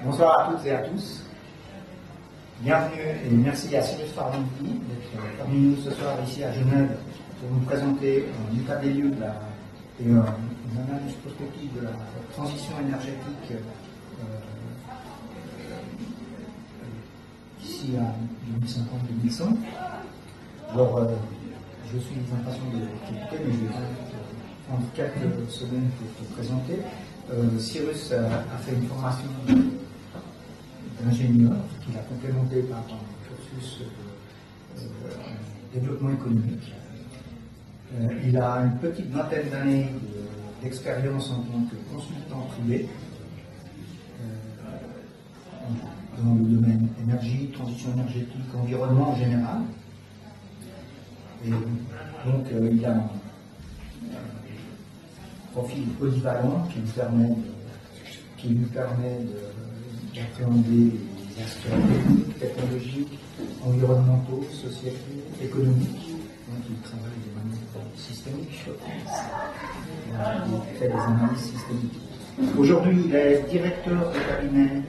Bonsoir à toutes et à tous. Bienvenue et merci à Cyrus Farnandi d'être parmi nous ce soir ici à Genève pour nous présenter un état des lieux et une analyse prospective de la transition énergétique d'ici à 2050-2100. Alors, je suis impatient de t'écouter, mais je vais prendre quelques semaines pour te présenter. Cyrus a fait une formation d'ingénieur qu'il a complémenté par un cursus de développement économique. Il a une petite vingtaine d'années d'expérience en tant que consultant privé dans le domaine énergie, transition énergétique, environnement en général. Et donc il a un profil polyvalent qui lui permet d'appréhender les aspects technologiques, environnementaux, sociétaux, économiques. Donc il travaille de manière systémique, il fait des analyses systémiques. Aujourd'hui, il est directeur de cabinet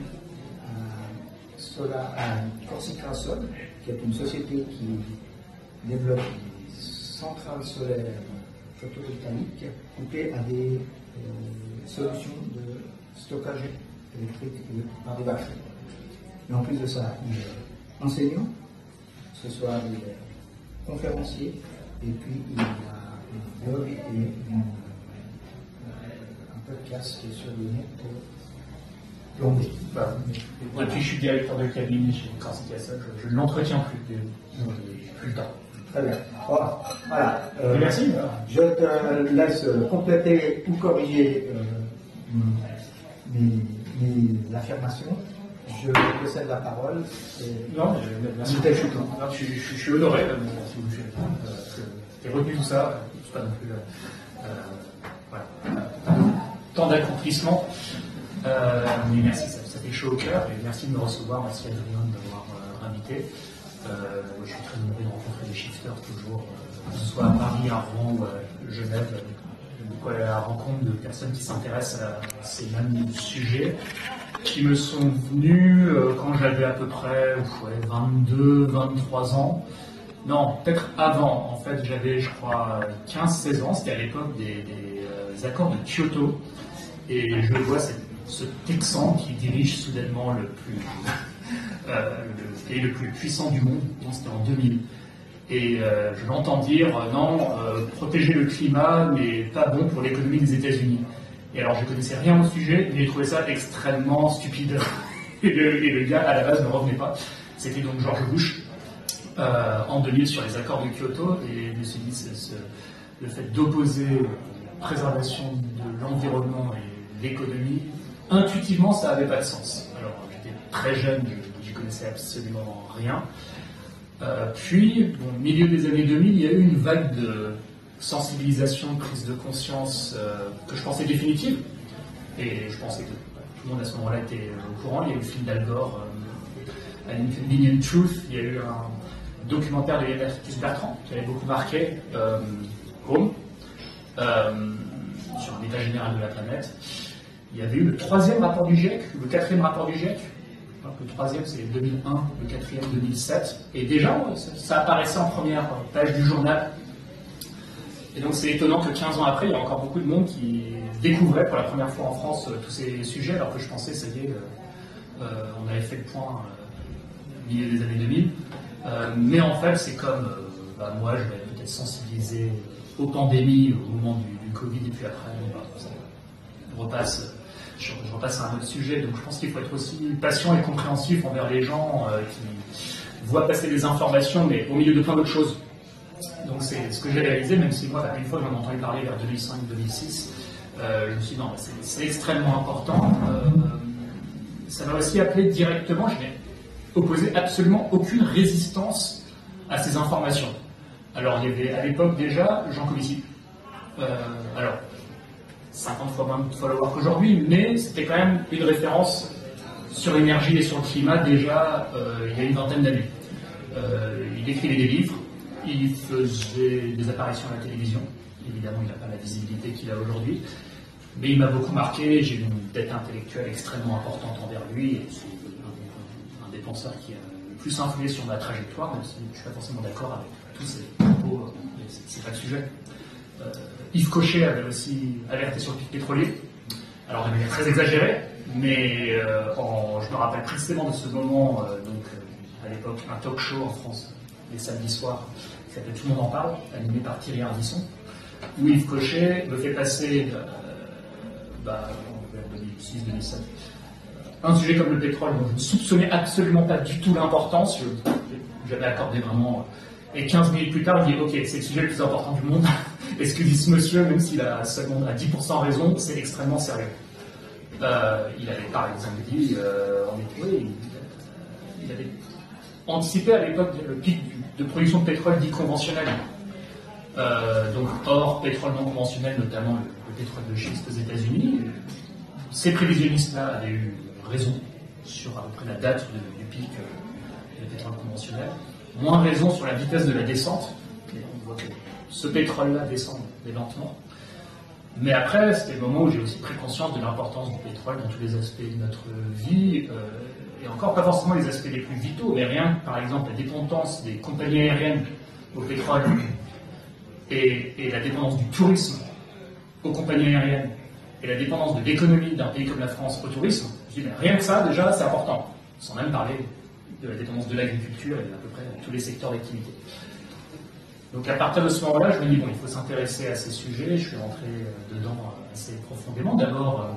à Corsica Sol, qui est une société qui développe des centrales solaires photovoltaïques coupées à des solutions de stockage électrique par des batteries. Et en plus de ça, il est enseignant, ce soir il est conférencier, et puis il a un blog et un podcast sur le net plombé. Et puis je suis directeur de cabinet chez Corsica Sol, je ne l'entretiens plus, plus le temps. Très bien. Voilà. Merci. Je te laisse compléter ou corriger mes affirmations. Je possède la parole. Non, mais merci. Je suis honoré, si vous faites j'ai retenu tout ça. C'est pas non plus tant d'accomplissement. Mais merci, ça fait chaud au cœur. Et merci de me recevoir. Merci à Adrien de m'avoir invité. Je suis très heureux de rencontrer des shifters toujours, que ce soit à Paris, à Rouen ou à Genève, à la rencontre de personnes qui s'intéressent à ces mêmes sujets, qui me sont venus quand j'avais à peu près 22, 23 ans. Non, peut-être avant. En fait, j'avais, je crois, 15-16 ans. C'était à l'époque des accords de Kyoto. Et je vois ce Texan qui dirige soudainement le pays le plus puissant du monde, c'était en 2000. Et je l'entends dire, non, protéger le climat n'est pas bon pour l'économie des États-Unis. Et alors je ne connaissais rien au sujet, mais j'ai trouvé ça extrêmement stupide. et le gars, à la base, ne revenait pas. C'était donc George Bush, en 2000, sur les accords de Kyoto. Et je me suis dit, le fait d'opposer la préservation de l'environnement et l'économie, intuitivement, ça n'avait pas de sens. Alors j'étais très jeune, je connaissais absolument rien. Puis, au milieu des années 2000, il y a eu une vague de sensibilisation, de prise de conscience que je pensais définitive. Et je pensais que tout le monde à ce moment-là était au courant. Il y a eu le film d'Al Gore, An Inconvenient Truth. Il y a eu un documentaire de Yann Bertrand qui avait beaucoup marqué, Home, sur l'état général de la planète. Il y avait eu le 3e rapport du GIEC, le 4e rapport du GIEC. Le 3e, c'est 2001, le 4e, 2007. Et déjà, ça apparaissait en première page du journal. Et donc, c'est étonnant que 15 ans après, il y a encore beaucoup de monde qui découvrait pour la première fois en France tous ces sujets, alors que je pensais, ça y est, on avait fait le point au milieu des années 2000. Mais en fait, c'est comme moi, je vais peut-être sensibiliser aux pandémies au moment du Covid, et puis après, on repasse. Je repasse à un autre sujet, donc je pense qu'il faut être aussi patient et compréhensif envers les gens qui voient passer des informations, mais au milieu de plein d'autres choses. Donc c'est ce que j'ai réalisé, même si moi, une fois, j'en ai entendu parler vers 2005-2006, je me suis dit non, c'est extrêmement important. Ça m'a aussi appelé directement, je n'ai opposé absolument aucune résistance à ces informations. Alors il y avait à l'époque déjà Jean Covici. Alors, 50 fois moins de followers qu'aujourd'hui, mais c'était quand même une référence sur l'énergie et sur le climat déjà il y a une vingtaine d'années. Il écrivait des livres, il faisait des apparitions à la télévision, évidemment il n'a pas la visibilité qu'il a aujourd'hui, Mais il m'a beaucoup marqué, j'ai une dette intellectuelle extrêmement importante envers lui, et c'est un des penseurs qui a le plus influé sur ma trajectoire, même si je ne suis pas forcément d'accord avec tous ses propos, mais c'est pas le sujet. Yves Cochet avait aussi alerté sur le pic pétrolier, alors de manière très exagérée, mais je me rappelle précisément de ce moment, à l'époque, un talk show en France, les samedis soirs, qui s'appelait Tout le monde en parle, animé par Thierry Ardisson, où Yves Cochet me fait passer, en 2006-2007, un sujet comme le pétrole dont je ne soupçonnais absolument pas du tout l'importance, j'avais accordé vraiment, et 15 minutes plus tard, il dit « Ok, c'est le sujet le plus important du monde ». Et ce que dit ce monsieur, même s'il a seulement à 10% raison, c'est extrêmement sérieux. Il avait par exemple dit, il avait anticipé à l'époque le pic de production de pétrole dit conventionnel. Donc hors pétrole non conventionnel, notamment le pétrole de schiste aux États-Unis. Ces prévisionnistes-là avaient eu raison sur à peu près la date du pic du pétrole conventionnel. Moins raison sur la vitesse de la descente. Et on voit que ce pétrole-là descend lentement. Mais après, c'était le moment où j'ai aussi pris conscience de l'importance du pétrole dans tous les aspects de notre vie, et encore pas forcément les aspects les plus vitaux, mais rien que par exemple la dépendance des compagnies aériennes au pétrole et la dépendance du tourisme aux compagnies aériennes et la dépendance de l'économie d'un pays comme la France au tourisme. Je dis, mais rien que ça, déjà, c'est important, sans même parler de la dépendance de l'agriculture et à peu près tous les secteurs d'activité. Donc à partir de ce moment-là, je me dis, bon, il faut s'intéresser à ces sujets. Je suis rentré dedans assez profondément, d'abord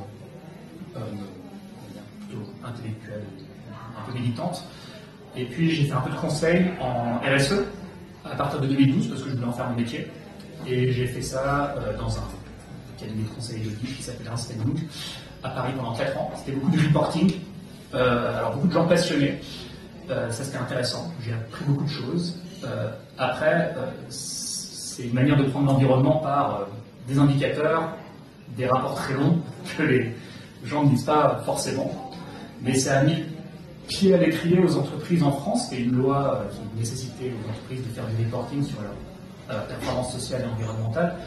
plutôt intellectuelle, un peu militante. Et puis j'ai fait un peu de conseil en RSE à partir de 2012, parce que je voulais en faire mon métier. Et j'ai fait ça dans un cabinet de conseil économique qui s'appelle Ernst & Young, à Paris pendant 4 ans. C'était beaucoup de reporting, alors beaucoup de gens passionnés. Ça c'était intéressant, j'ai appris beaucoup de choses. Après, c'est une manière de prendre l'environnement par des indicateurs, des rapports très longs que les gens ne disent pas forcément, mais ça a mis pied à l'étrier aux entreprises en France. C'était une loi qui nécessitait aux entreprises de faire du reporting sur leur performance sociale et environnementale,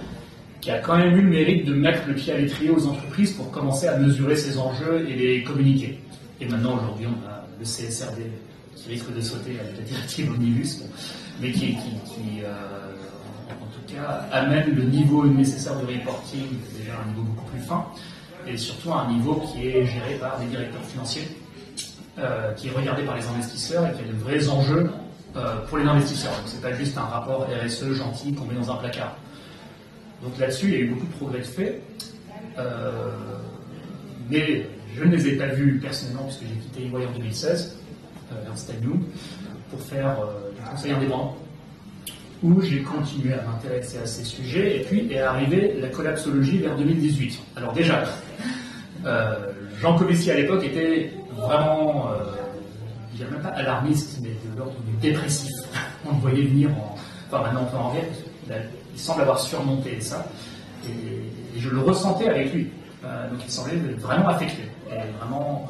qui a quand même eu le mérite de mettre le pied à l'étrier aux entreprises pour commencer à mesurer ces enjeux et les communiquer. Et maintenant, aujourd'hui, on a le CSRD qui risque de sauter avec la directive Omnibus, mais qui en tout cas, amène le niveau nécessaire de reporting, déjà à un niveau beaucoup plus fin, et surtout à un niveau qui est géré par des directeurs financiers, qui est regardé par les investisseurs et qui a de vrais enjeux pour les investisseurs. Donc c'est pas juste un rapport RSE gentil qu'on met dans un placard. Donc là-dessus, il y a eu beaucoup de progrès de fait, mais je ne les ai pas vus personnellement puisque j'ai quitté EY en 2016, Ernst & Young, pour faire du conseil indépendant, où j'ai continué à m'intéresser à ces sujets, et puis est arrivée la collapsologie vers 2018. Alors déjà, Jean Covici à l'époque était vraiment, je dirais même pas alarmiste, mais de l'ordre du dépressif. On le voyait venir, enfin maintenant on peut en rire, il semble avoir surmonté ça, et je le ressentais avec lui. Donc il semblait vraiment affecté, et vraiment,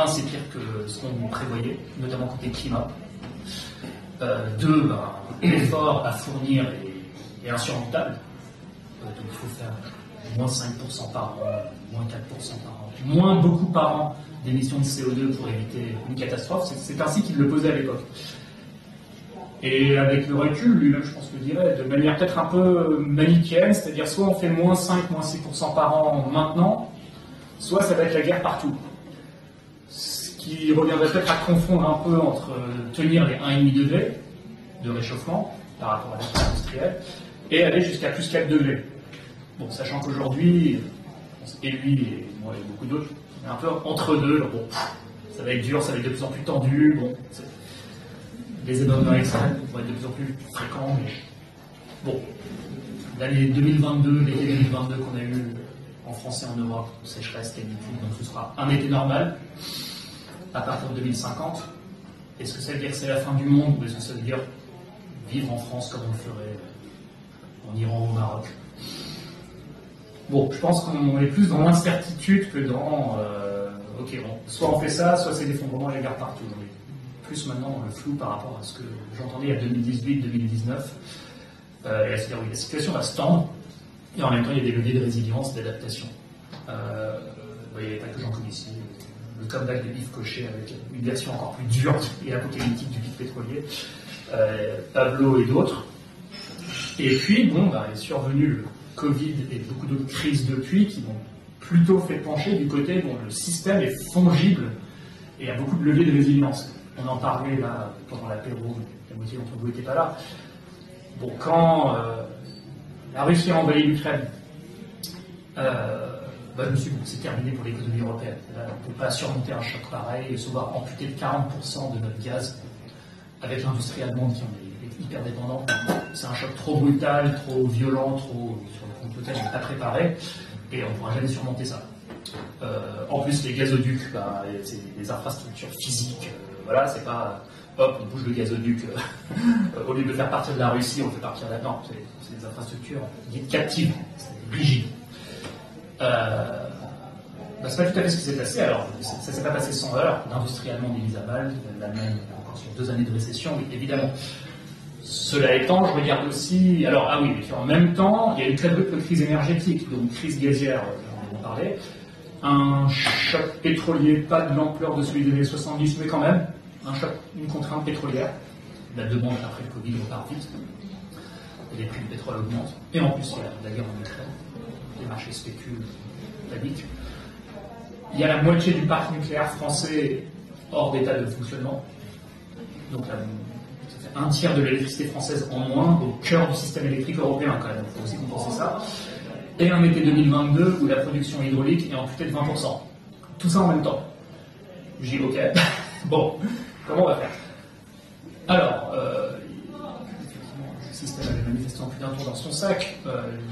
c'est pire que ce qu'on prévoyait, notamment côté climat. 2, l'effort à fournir est insurmontable. Donc il faut faire moins 5% par an, moins 4% par an, moins beaucoup par an d'émissions de CO2 pour éviter une catastrophe. C'est ainsi qu'il le posait à l'époque. Et avec le recul, lui-même, je pense que je dirais, de manière peut-être un peu manichéenne, c'est-à-dire soit on fait moins 5, moins 6% par an maintenant, soit ça va être la guerre partout. Qui reviendrait peut-être à confondre un peu entre tenir les 1,5 degrés de réchauffement par rapport à l'effort industriel et aller jusqu'à plus 4 degrés. Bon, sachant qu'aujourd'hui, et lui et moi et beaucoup d'autres, on est un peu entre deux. Bon, ça va être dur, ça va être de plus en plus tendu. Bon, les événements extrêmes vont être de plus en plus fréquents. Mais bon, l'année 2022, l'été 2022 qu'on a eu en France et en Europe, sécheresse, canicule, donc ce sera un été normal. À partir de 2050, est-ce que ça veut dire que c'est la fin du monde ou est-ce que ça veut dire vivre en France comme on le ferait en Iran ou au Maroc? Bon, je pense qu'on est plus dans l'incertitude que dans ok, bon, soit on fait ça, soit c'est l'effondrement et la guerre partout. On est plus maintenant dans le flou par rapport à ce que j'entendais il y a 2018-2019. Et à se dire, oui, la situation va se tendre Et en même temps, il y a des leviers de résilience, d'adaptation. Vous voyez, il n'y a pas que Jean Comissier, le comeback de Yves Cochet avec une version encore plus dure et apocalyptique du pic pétrolier, Pablo et d'autres. Et puis, bon, est survenu le Covid et beaucoup d'autres crises depuis qui m'ont plutôt fait pencher du côté, bon, le système est fongible et il y a beaucoup de leviers de résilience. On en parlait là pendant l'apéro, la moitié d'entre vous n'était pas là. Bon, quand la Russie a envahi l'Ukraine, je me suis dit, bon, c'est terminé pour l'économie européenne. Là, on ne peut pas surmonter un choc pareil et se voir amputer de 40% de notre gaz avec l'industrie allemande qui en est hyper dépendante. C'est un choc trop brutal, trop violent, trop sur le compte lequel on n'est pas préparé et on ne pourra jamais surmonter ça. En plus, les gazoducs, c'est des infrastructures physiques. Voilà, c'est pas hop, on bouge le gazoduc. Au lieu de le faire partir de la Russie, on le fait partir de là-dedans. C'est des infrastructures dites captives, c'est rigide. C'est pas tout à fait ce qui s'est passé. Alors, ça s'est pas passé sans heure. L'industrie allemande est mise à mal. L'Allemagne est encore sur 2 années de récession, oui, évidemment. Cela étant, je regarde aussi. Alors, ah oui, mais en même temps, il y a une très brute crise énergétique, donc crise gazière, on en parlait. Un choc pétrolier, pas de l'ampleur de celui des années 70, mais quand même, un choc, une contrainte pétrolière. La demande après le Covid repart vite. Et les prix du pétrole augmentent. Et en plus, il y a la guerre en Ukraine. Les marchés spéculent, paniquent. Il y a la moitié du parc nucléaire français hors d'état de fonctionnement. Donc ça fait 1/3 de l'électricité française en moins au cœur du système électrique européen quand même. Il faut aussi compenser ça. Et un été 2022 où la production hydraulique est amputée de 20%. Tout ça en même temps. J'ai dit ok, bon, comment on va faire? Alors, effectivement, le système avait manifestement plus d'un tour dans son sac.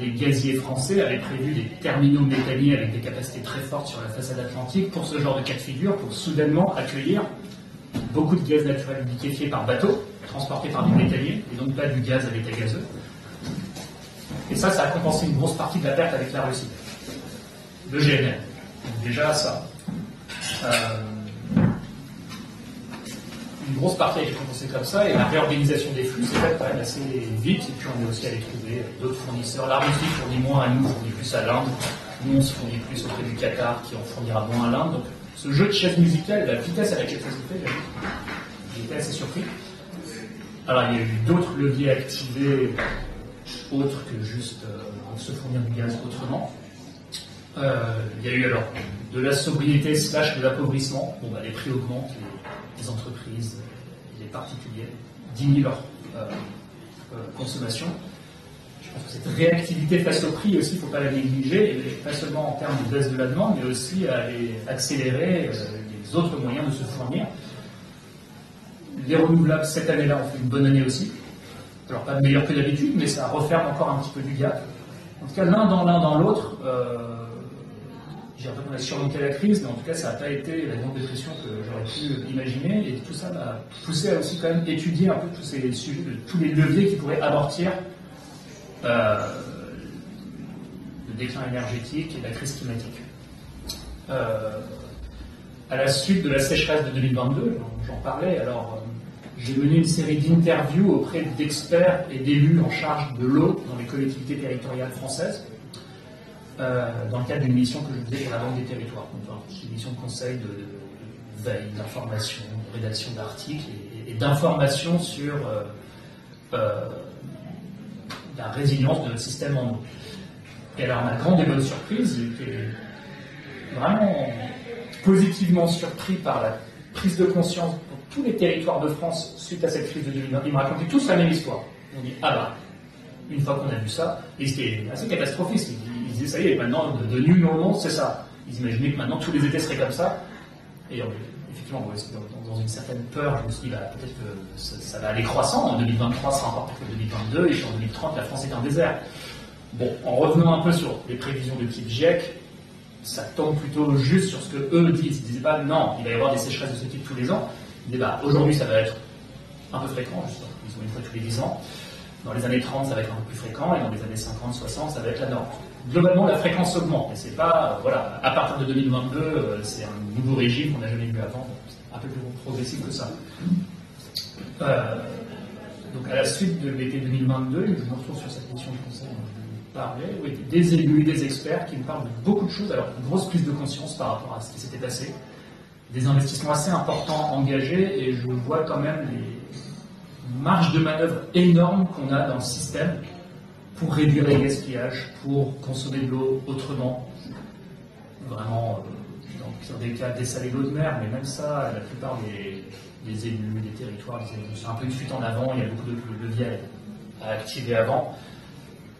Les gaziers français avaient prévu des terminaux méthaniers avec des capacités très fortes sur la façade atlantique pour ce genre de cas de figure, pour soudainement accueillir beaucoup de gaz naturel liquéfié par bateau, transporté par des méthaniers, et donc pas du gaz à l'état gazeux. Et ça a compensé une grosse partie de la perte avec la Russie. Le GNL. Donc déjà, ça. Une grosse partie a été compensée comme ça, et la réorganisation des flux s'est faite quand même assez vite, et puis on est aussi allé trouver d'autres fournisseurs. La Russie fournit moins à nous, fournit plus à l'Inde. Nous, on se fournit plus auprès du Qatar, qui en fournira moins à l'Inde. Donc, ce jeu de chaises musicales, la vitesse à laquelle ça s'est fait, j'ai été assez surpris. Alors, il y a eu d'autres leviers activés, autres que juste se fournir du gaz autrement. Il y a eu alors de la sobriété / de l'appauvrissement. Bon, les prix augmentent, les entreprises, les particuliers diminuent leur consommation. Je pense que cette réactivité face au prix aussi, il ne faut pas la négliger, et pas seulement en termes de baisse de la demande, mais aussi à aller accélérer les autres moyens de se fournir. Les renouvelables, cette année-là, ont fait une bonne année aussi. Alors pas meilleur que d'habitude, mais ça referme encore un petit peu du gap. En tout cas, l'un dans l'autre, j'ai l'impression qu'on a surmonté la crise, mais en tout cas, ça n'a pas été la grande dépression que j'aurais pu imaginer, et tout ça m'a poussé à aussi quand même étudier un peu tous ces sujets, tous les leviers qui pourraient amortir le déclin énergétique et la crise climatique. À la suite de la sécheresse de 2022, j'en parlais, alors j'ai mené une série d'interviews auprès d'experts et d'élus en charge de l'eau dans les collectivités territoriales françaises, dans le cadre d'une mission que je faisais pour la Banque des Territoires, donc une mission de conseil, de veille, d'information, de rédaction d'articles et d'information sur la résilience de notre système en eau. Et alors, ma grande et bonne surprise, j'étais vraiment positivement surpris par la prise de conscience pour tous les territoires de France suite à cette crise de 2020. Ils me racontaient tous la même histoire. On dit, une fois qu'on a vu ça, et c'était assez catastrophiste. Ils disaient, ça y est, maintenant, de nul au monde, c'est ça. Ils imaginaient que maintenant, tous les étés seraient comme ça. Et effectivement, dans une certaine peur, je me suis dit, peut-être que ça va aller croissant. En 2023, ça sera encore pire que 2022, et puis en 2030, la France est un désert. Bon, en revenant un peu sur les prévisions de type GIEC, ça tombe plutôt juste sur ce que eux disent. Ils ne disaient pas, non, il va y avoir des sécheresses de ce type tous les ans. Ils disaient, aujourd'hui, ça va être un peu fréquent, ils ont une fois tous les 10 ans. Dans les années 30, ça va être un peu plus fréquent, et dans les années 50, 60, ça va être la norme. Globalement, la fréquence augmente, mais c'est pas, à partir de 2022, c'est un nouveau régime qu'on n'a jamais vu avant, c'est un peu plus progressif que ça. Donc, à la suite de l'été 2022, je me retrouve sur cette mission de conseil parlé, oui, des élus, des experts qui me parlent de beaucoup de choses. Alors, une grosse prise de conscience par rapport à ce qui s'était passé, des investissements assez importants engagés, et je vois quand même les marges de manœuvre énormes qu'on a dans le système pour réduire les gaspillages, pour consommer de l'eau autrement. Vraiment, dans le pire des cas, dessaler l'eau de mer, mais même ça, la plupart des élus, des territoires, c'est un peu une fuite en avant, il y a beaucoup de leviers à activer avant.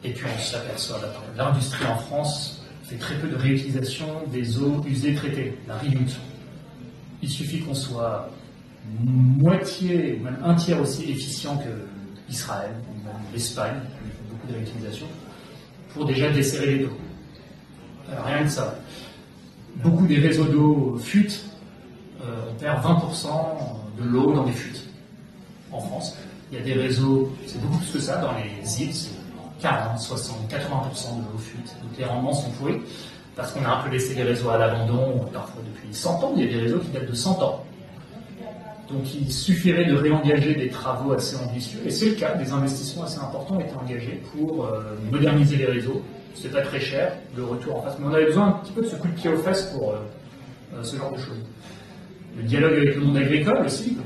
Et puis on s'aperçoit, l'industrie en France fait très peu de réutilisation des eaux usées traitées, la reuse. Il suffit qu'on soit moitié, ou même un tiers aussi efficient que Israël, ou même l'Espagne, qui font beaucoup de réutilisation, pour déjà desserrer les eaux. Rien que ça. Beaucoup des réseaux d'eau fuitent, on perd 20% de l'eau dans des fuites en France. Il y a des réseaux, c'est beaucoup plus que ça, dans les îles, c'est 40, 60, 80% de l'eau fuite. Donc les rendements sont pourris, parce qu'on a un peu laissé les réseaux à l'abandon, parfois depuis 100 ans, il y a des réseaux qui datent de 100 ans. Donc il suffirait de réengager des travaux assez ambitieux, et c'est le cas, des investissements assez importants ont été engagés pour moderniser les réseaux. C'est pas très cher, le retour en face, mais on avait besoin un petit peu de ce coup de pied aux fesses pour ce genre de choses. Le dialogue avec le monde agricole aussi,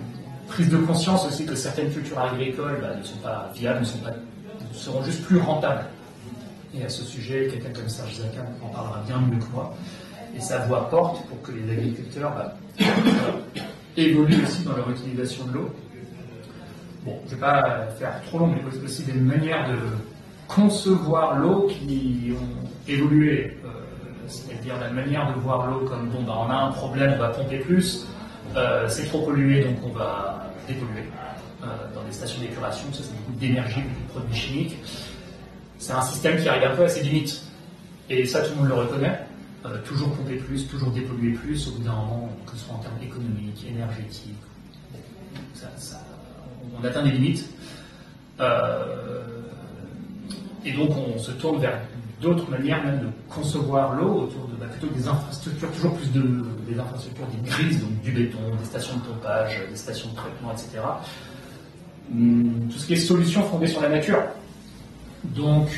prise de conscience aussi que certaines cultures agricoles ne sont pas viables, seront juste plus rentables. Et à ce sujet, quelqu'un comme Serge Zakin en parlera bien mieux que moi. Et sa voix porte pour que les agriculteurs évoluent aussi dans leur utilisation de l'eau. Bon, je ne vais pas faire trop long, mais aussi des manières de concevoir l'eau qui ont évolué. C'est-à-dire la manière de voir l'eau comme, bon, on a un problème, on va pomper plus, c'est trop pollué, donc on va dépolluer. Dans des stations d'épuration, ça c'est beaucoup d'énergie, beaucoup de produits chimiques. C'est un système qui arrive un peu à ses limites. Et ça, tout le monde le reconnaît. Toujours pomper plus, toujours dépolluer plus, au bout d'un moment, que ce soit en termes économiques, énergétiques, on atteint des limites. Et donc on se tourne vers d'autres manières même de concevoir l'eau, autour de plutôt des infrastructures, toujours plus des infrastructures dites grises, donc du béton, des stations de pompage, des stations de traitement, etc. Tout ce qui est solutions fondées sur la nature. Donc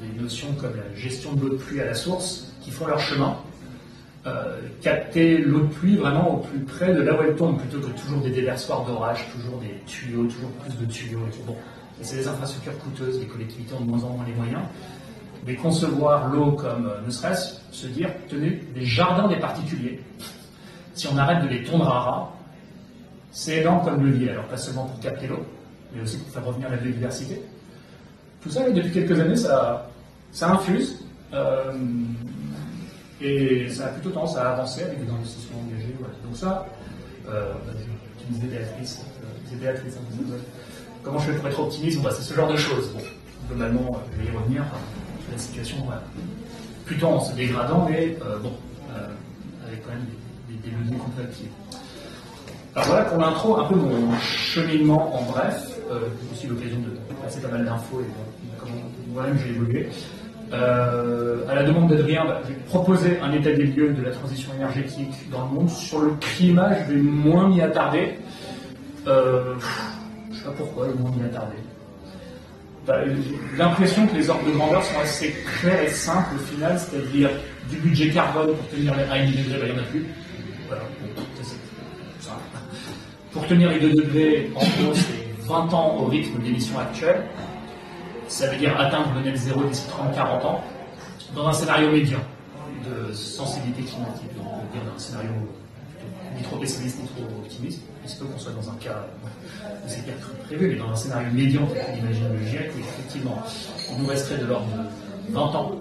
des notions comme la gestion de l'eau de pluie à la source qui font leur chemin. Capter l'eau de pluie vraiment au plus près de là où elle tombe, plutôt que toujours des déversoirs d'orage, toujours des tuyaux, toujours plus de tuyaux et tout. Bon, c'est des infrastructures coûteuses, les collectivités ont de moins en moins les moyens. Mais concevoir l'eau comme, ne serait-ce, se dire, tenez, les jardins des particuliers, si on arrête de les tondre à ras, c'est énorme comme levier, alors pas seulement pour capter l'eau, mais aussi pour faire revenir la biodiversité. Tout ça, depuis quelques années, ça infuse, et ça a plutôt tendance à avancer avec des investissements engagés. Voilà. Donc ça, tu disais Béatrice, comment je fais pour être optimiste? C'est ce genre de choses. Bon, globalement, je vais y revenir. La situation, plutôt en se dégradant, mais avec quand même des leviers qu'on peut activer. Alors voilà pour l'intro, un peu mon cheminement en bref. J'ai aussi l'occasion de passer pas mal d'infos et comment moi-même j'ai évolué. À la demande d'Adrien, j'ai proposé un état des lieux de la transition énergétique dans le monde. Sur le climat, je vais moins m'y attarder. Je ne sais pas pourquoi je vais moins m'y attarder. L'impression que les ordres de grandeur sont assez clairs et simples au final, c'est-à-dire du budget carbone pour tenir les 1,5 degré, il n'y en a plus. Voilà, c'est simple. Pour tenir les 2 degrés, en gros, c'est 20 ans au rythme d'émission actuelle. Ça veut dire atteindre le net zéro d'ici 30-40 ans, dans un scénario médian de sensibilité climatique, donc on peut dire dans un scénario ni trop pessimiste ni trop optimiste. Il se peut qu'on soit dans un cas de ces cas prévus, mais dans un scénario médian, on imagine le GIEC, où effectivement, il nous resterait de l'ordre de 20 ans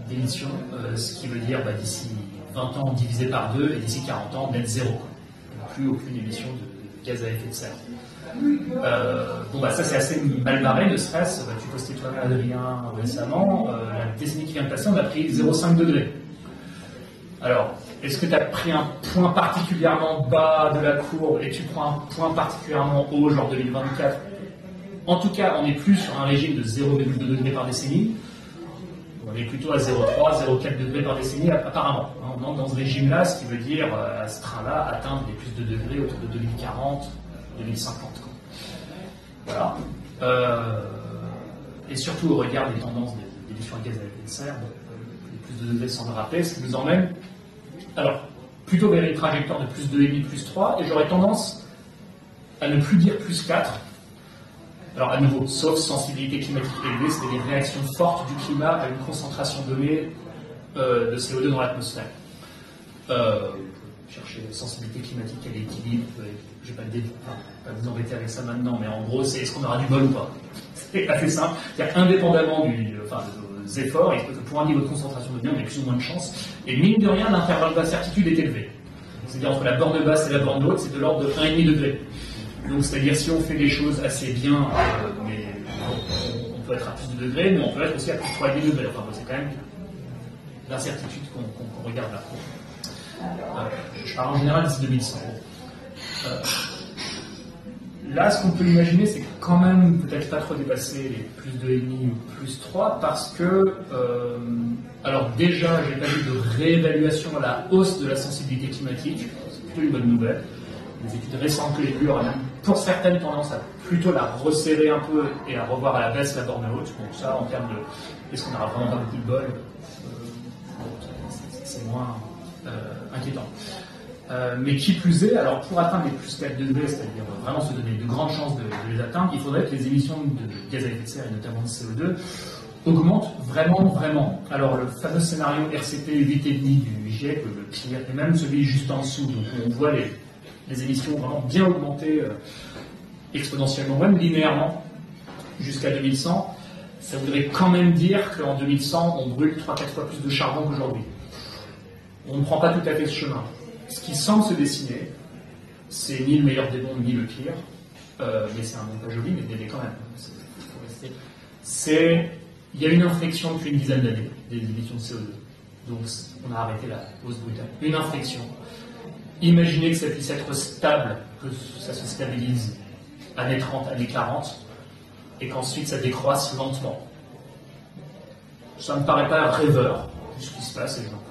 d'émission, ce qui veut dire d'ici 20 ans divisé par 2 et d'ici 40 ans net zéro. Plus aucune émission de gaz à effet de serre. Ça c'est assez mal barré, ne serait-ce, tu postais toi-même Adrien récemment, la décennie qui vient de passer, on a pris 0,5 degrés. Alors, est-ce que tu as pris un point particulièrement bas de la courbe et tu prends un point particulièrement haut, genre 2024? En tout cas, on n'est plus sur un régime de 0,2 degrés par décennie. On est plutôt à 0,3, 0,4 degrés par décennie, apparemment. On entre dans ce régime-là, ce qui veut dire, à ce train-là, atteindre des plus de degrés autour de 2040, 2050. Voilà. Et surtout au regard des tendances émissions de gaz à effet de serre, plus de degrés sans le rappeler, ce qui nous emmène alors plutôt vers une trajectoire de plus 2,5, plus 3, et j'aurais tendance à ne plus dire plus 4. Alors à nouveau, sauf sensibilité climatique élevée, c'est des réactions fortes du climat à une concentration donnée de CO2 dans l'atmosphère. Chercher la sensibilité climatique à l'équilibre, je ne vais pas vous embêter avec ça maintenant, mais en gros, c'est est-ce qu'on aura du bol ou pas? C'est assez simple. C'est-à-dire, indépendamment de vos efforts, il se peut que pour un niveau de concentration de bien, on ait plus ou moins de chance. Et mine de rien, l'intervalle d'incertitude est élevé. C'est-à-dire, entre la borne basse et la borne haute, c'est de l'ordre de 1,5 degré. Donc, c'est-à-dire, si on fait des choses assez bien, mais on peut être à plus de degrés, mais on peut être aussi à plus de 3,5 degrés. Enfin, c'est quand même l'incertitude qu'on regarde là. Je parle en général d'ici 2100. Là, ce qu'on peut imaginer, c'est quand même peut-être pas trop dépasser les plus 2,5 ou plus 3, parce que, alors déjà, j'ai pas vu de réévaluation à la hausse de la sensibilité climatique, c'est plutôt une bonne nouvelle. Les études récentes que j'ai vues auraient même, pour certaines, tendance à plutôt la resserrer un peu et à revoir à la baisse la borne haute. Donc ça, en termes de, est-ce qu'on aura vraiment pas beaucoup de bol, c'est moins inquiétant. Mais qui plus est, alors pour atteindre les plus 4 degrés, c'est-à-dire vraiment se donner de grandes chances de les atteindre, il faudrait que les émissions de gaz à effet de serre et notamment de CO2 augmentent vraiment. Alors le fameux scénario RCP 8,5 du GIEC, le pire, et même celui juste en dessous, donc on voit les émissions vraiment bien augmenter exponentiellement, même linéairement, jusqu'à 2100, ça voudrait quand même dire qu'en 2100, on brûle 3-4 fois plus de charbon qu'aujourd'hui. On ne prend pas tout à fait ce chemin. Ce qui semble se dessiner, c'est ni le meilleur des mondes, ni le pire, mais c'est un monde pas joli, mais quand même. Il y a une inflexion depuis une dizaine d'années des émissions de CO2. Donc on a arrêté la hausse brutale. Une inflexion. Imaginez que ça puisse être stable, que ça se stabilise années 30, années 40, et qu'ensuite ça décroisse lentement. Ça ne me paraît pas rêveur, vu ce qui se passe, et j'en parle.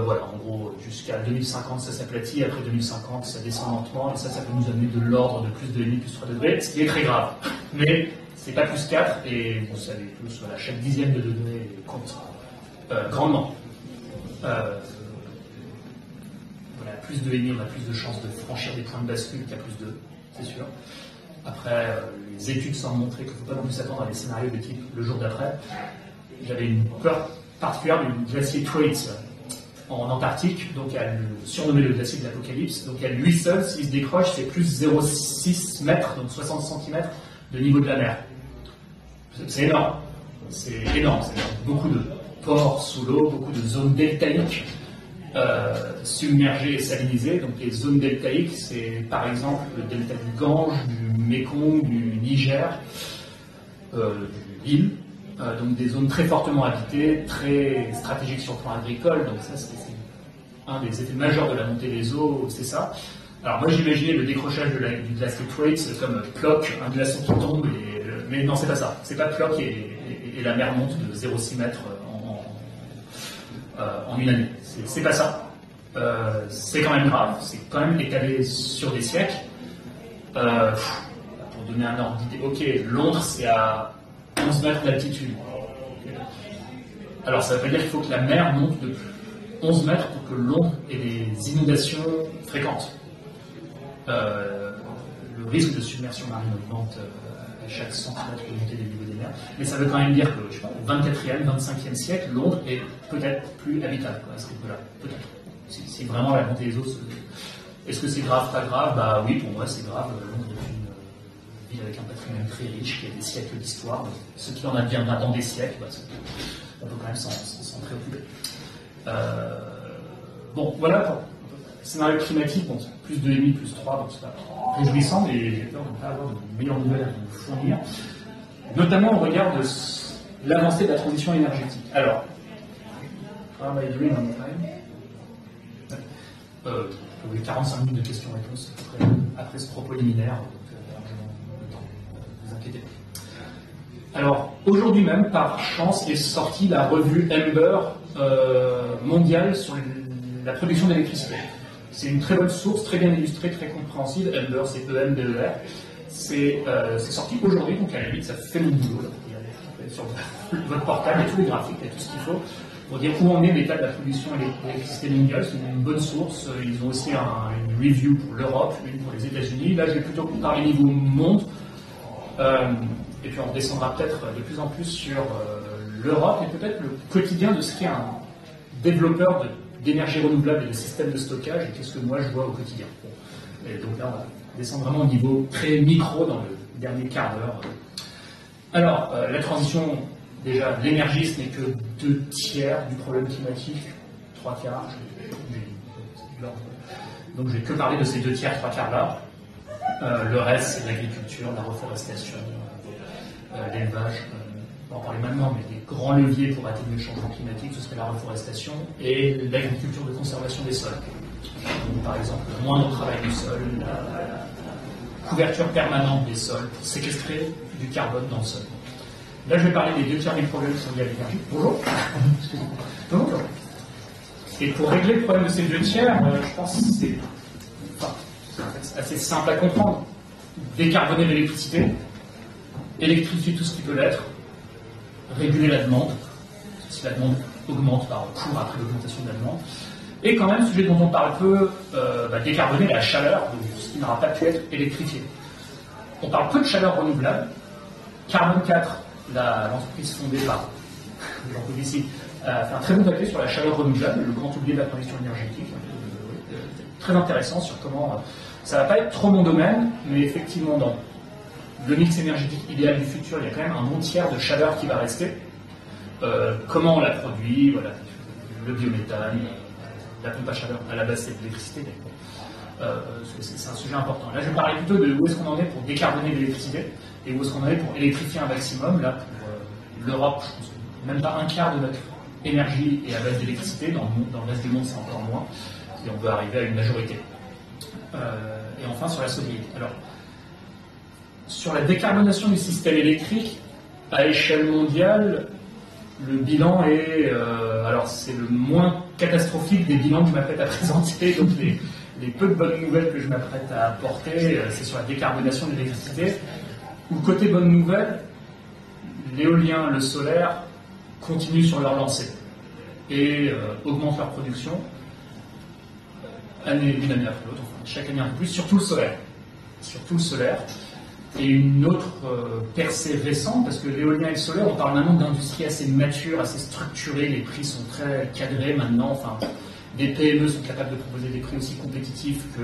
Voilà, en gros, jusqu'à 2050, ça s'aplatit, après 2050, ça descend lentement, et ça peut nous amener de l'ordre de plus de 2,5, plus 3 degrés, ce qui est très grave. Mais c'est pas plus 4, et vous savez tous, voilà, chaque dixième de degré compte grandement. Voilà, plus de 2,5, on a plus de chances de franchir des points de bascule qu'à plus 2, c'est sûr. Après, les études semblent montrer qu'il ne faut pas non plus s'attendre à des scénarios de type le jour d'après. J'avais une peur particulière du glacier Thwaites en Antarctique, donc surnommé le glacier de l'Apocalypse. Donc à lui seul, s'il se décroche, c'est plus 0,6 mètres, donc 60 cm de niveau de la mer. C'est énorme. C'est énorme. Beaucoup de ports sous l'eau, beaucoup de zones deltaïques submergées et salinisées. Donc les zones deltaïques, c'est par exemple le delta du Gange, du Mékong, du Niger, du Nil. Donc des zones très fortement habitées, très stratégiques sur le plan agricole, donc ça c'est un des effets majeurs de la montée des eaux, c'est ça. Alors moi j'imaginais le décrochage du glacier Thwaites comme Ploc, un glaçon qui tombe, mais non c'est pas ça, c'est pas Ploc et la mer monte de 0,6 mètres en une année, c'est pas ça. C'est quand même grave, c'est quand même étalé sur des siècles. Pour donner un ordre d'idée, ok, Londres c'est à 11 mètres d'altitude. Alors ça veut dire qu'il faut que la mer monte de 11 mètres pour que Londres ait des inondations fréquentes. Le risque de submersion marine augmente à chaque centimètre de montée des niveaux des mers. Mais ça veut quand même dire que, je sais pas, au 24e, 25e siècle, Londres est peut-être plus habitable à ce niveau-là. Peut-être. Si vraiment la montée des eaux Est-ce que c'est grave, pas grave? Bah oui, pour moi c'est grave. Londres est une ville avec un patrimoine très riche, qui a des siècles d'histoire. Ce qui en adviendra dans des siècles, bah, on peut quand même s'en préoccuper. Bon, voilà pour le scénario climatique, bon, plus 2,5, plus 3, donc c'est pas réjouissant, mais j'ai peur de ne pas avoir de meilleures nouvelles à vous fournir, notamment au regard de l'avancée de la transition énergétique. Alors, am I doing on time? Oui, 45 minutes de questions-réponses après ce propos liminaire, donc le temps, ne vous inquiétez pas. Alors, aujourd'hui même, par chance, est sortie la revue Ember mondiale sur la production d'électricité. C'est une très bonne source, très bien illustrée, très compréhensible. Ember, c'est E-M-B-E-R. C'est sorti aujourd'hui, donc à la limite, ça fait mon boulot. Là. sur votre portable, il y a tous les graphiques, il y a tout ce qu'il faut pour dire où en est l'état de la production d'électricité mondiale. C'est une bonne source. Ils ont aussi une review pour l'Europe, une pour les États-Unis. Là, je vais plutôt parler niveau monde. Et puis on redescendra peut-être de plus en plus sur l'Europe et peut-être le quotidien de ce qu'est un développeur d'énergie renouvelable et de systèmes de stockage et qu'est-ce que moi je vois au quotidien. Bon. Et donc là, on va descendre vraiment au niveau très micro dans le dernier quart d'heure. Alors, la transition, déjà, l'énergie, ce n'est que 2/3 du problème climatique, 3/4. Donc je vais que parler de ces 2/3, 3/4 là. Le reste, c'est l'agriculture, la reforestation, l'élevage. On va en parler maintenant, mais des grands leviers pour atténuer le changement climatique, ce serait la reforestation et l'agriculture de conservation des sols. Donc, par exemple, le moindre travail du sol, la couverture permanente des sols pour séquestrer du carbone dans le sol. Là, je vais parler des 2/3 des problèmes qui sont liés à l'énergie. Bonjour. Donc, et pour régler le problème de ces 2/3, je pense que c'est assez simple à comprendre. Décarboner l'électricité, électrifier tout ce qui peut l'être, réguler la demande, si la demande augmente par cours après l'augmentation de la demande, et quand même, sujet dont on parle peu, décarboner la chaleur, donc ce qui n'aura pas pu être électrifié. On parle peu de chaleur renouvelable. Carbone 4, l'entreprise fondée par Jean-Paul ici, a fait un très bon papier sur la chaleur renouvelable, le grand oublié de la transition énergétique. Très intéressant sur comment ça ne va pas être trop mon domaine, mais effectivement dans le mix énergétique idéal du futur, il y a quand même un bon tiers de chaleur qui va rester. Comment on la produit, voilà, le biométhane, la pompe à chaleur, à la base c'est de l'électricité, mais c'est un sujet important. Là je vais parler plutôt de où est-ce qu'on en est pour décarboner l'électricité et où est-ce qu'on en est pour électrifier un maximum. Là pour l'Europe, je pense que même pas un quart de notre énergie est à base d'électricité, dans le reste du monde c'est encore moins, et on veut arriver à une majorité. Et enfin sur la sobriété. Alors, sur la décarbonation du système électrique, à échelle mondiale, le bilan est, alors c'est le moins catastrophique des bilans que je m'apprête à présenter, donc les peu de bonnes nouvelles que je m'apprête à apporter, c'est sur la décarbonation de l'électricité, où côté bonne nouvelle, l'éolien, le solaire continuent sur leur lancée et augmentent leur production d'une année après l'autre, enfin, chaque année un peu plus, surtout le solaire. Surtout le solaire. Et une autre percée récente, parce que l'éolien et le solaire, on parle maintenant d'industrie assez mature, assez structurée, les prix sont très cadrés maintenant, enfin, des PME sont capables de proposer des prix aussi compétitifs que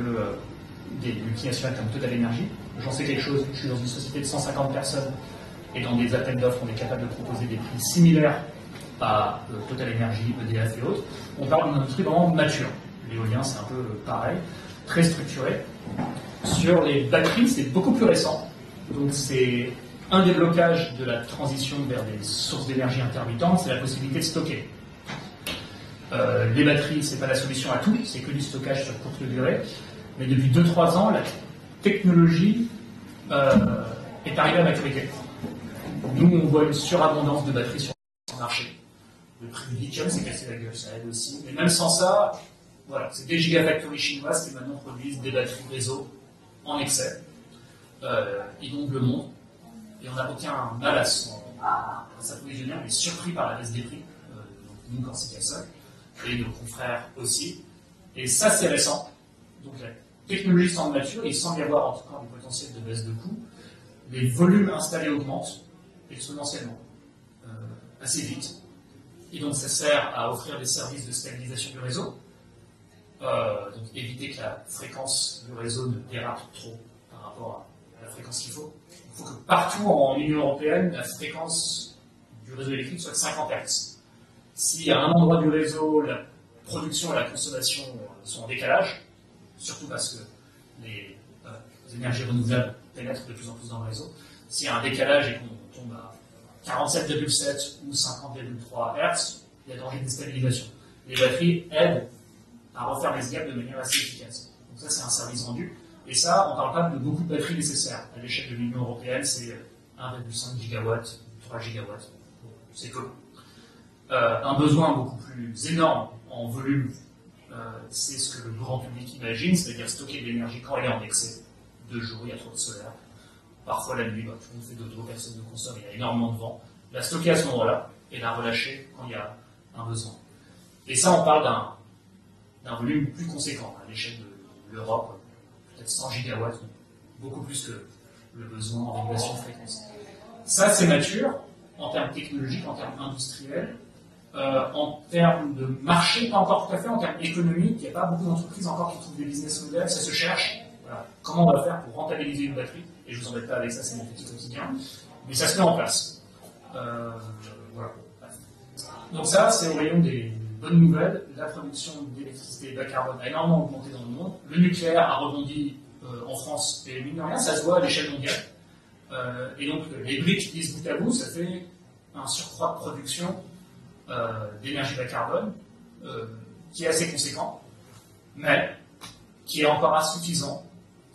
des multinationales comme Total Energy. J'en sais quelque chose, je suis dans une société de 150 personnes, et dans des appels d'offres, on est capable de proposer des prix similaires à Total Energy, EDF et autres. On parle d'une industrie vraiment mature. L'éolien, c'est un peu pareil, très structuré. Sur les batteries, c'est beaucoup plus récent. Donc c'est un des blocages de la transition vers des sources d'énergie intermittentes, c'est la possibilité de stocker. Les batteries, c'est pas la solution à tout, c'est que du stockage sur courte durée. Mais depuis 2-3 ans, la technologie est arrivée à maturité. Nous, on voit une surabondance de batteries sur le marché. Le prix du lithium s'est cassé la gueule, ça aide aussi. Mais même sans ça, voilà, c'est des gigafactories chinoises qui maintenant produisent des batteries réseau en excès. Inondent le monde. Et on n'a aucun mal à s'approvisionner, on est surpris par la baisse des prix. Nous, quand c'est seul, et nos confrères aussi. Et ça, c'est récent. Donc la technologie semble mature, il semble y avoir en tout cas du potentiel de baisse de coûts. Les volumes installés augmentent exponentiellement, assez vite. Et donc ça sert à offrir des services de stabilisation du réseau. Donc éviter que la fréquence du réseau ne dérape trop par rapport à la fréquence qu'il faut. Il faut que partout en Union européenne, la fréquence du réseau électrique soit de 50 Hz. Si à un endroit du réseau, la production et la consommation sont en décalage, surtout parce que les énergies renouvelables pénètrent de plus en plus dans le réseau, s'il y a un décalage et qu'on tombe à 47,7 ou 50,3 Hz, il y a danger de déstabilisation. Les batteries aident à refaire les gaps de manière assez efficace. Donc ça, c'est un service rendu. Et ça, on ne parle pas de beaucoup de batteries nécessaires. À l'échelle de l'Union européenne, c'est 1,5 gigawatts, 3 gigawatts. C'est peu. Un besoin beaucoup plus énorme en volume, c'est ce que le grand public imagine, c'est-à-dire stocker de l'énergie quand elle est en excès. 2 jours, il y a trop de solaire. Parfois la nuit, tout le monde fait dodo, personne ne consomme, il y a énormément de vent. la stocker à ce moment-là et la relâcher quand il y a un besoin. Et ça, on parle d'un volume plus conséquent à l'échelle de l'Europe, peut-être 100 gigawatts, beaucoup plus que le besoin en régulation de fréquence. Ça, c'est mature en termes technologiques, en termes industriels, en termes de marché, pas encore tout à fait, en termes économiques. Il n'y a pas beaucoup d'entreprises encore qui trouvent des business models, ça se cherche. Voilà. Comment on va faire pour rentabiliser une batterie? Et je ne vous embête pas avec ça, c'est mon petit quotidien. Mais ça se met en place. Voilà. Donc ça, c'est au rayon des bonnes nouvelles. La production d'électricité bas carbone a énormément augmenté dans le monde. Le nucléaire a rebondi en France, et mine de rien, ça se voit à l'échelle mondiale. Et donc, les briques disent bout à bout, ça fait un surcroît de production d'énergie bas carbone qui est assez conséquent, mais qui est encore insuffisant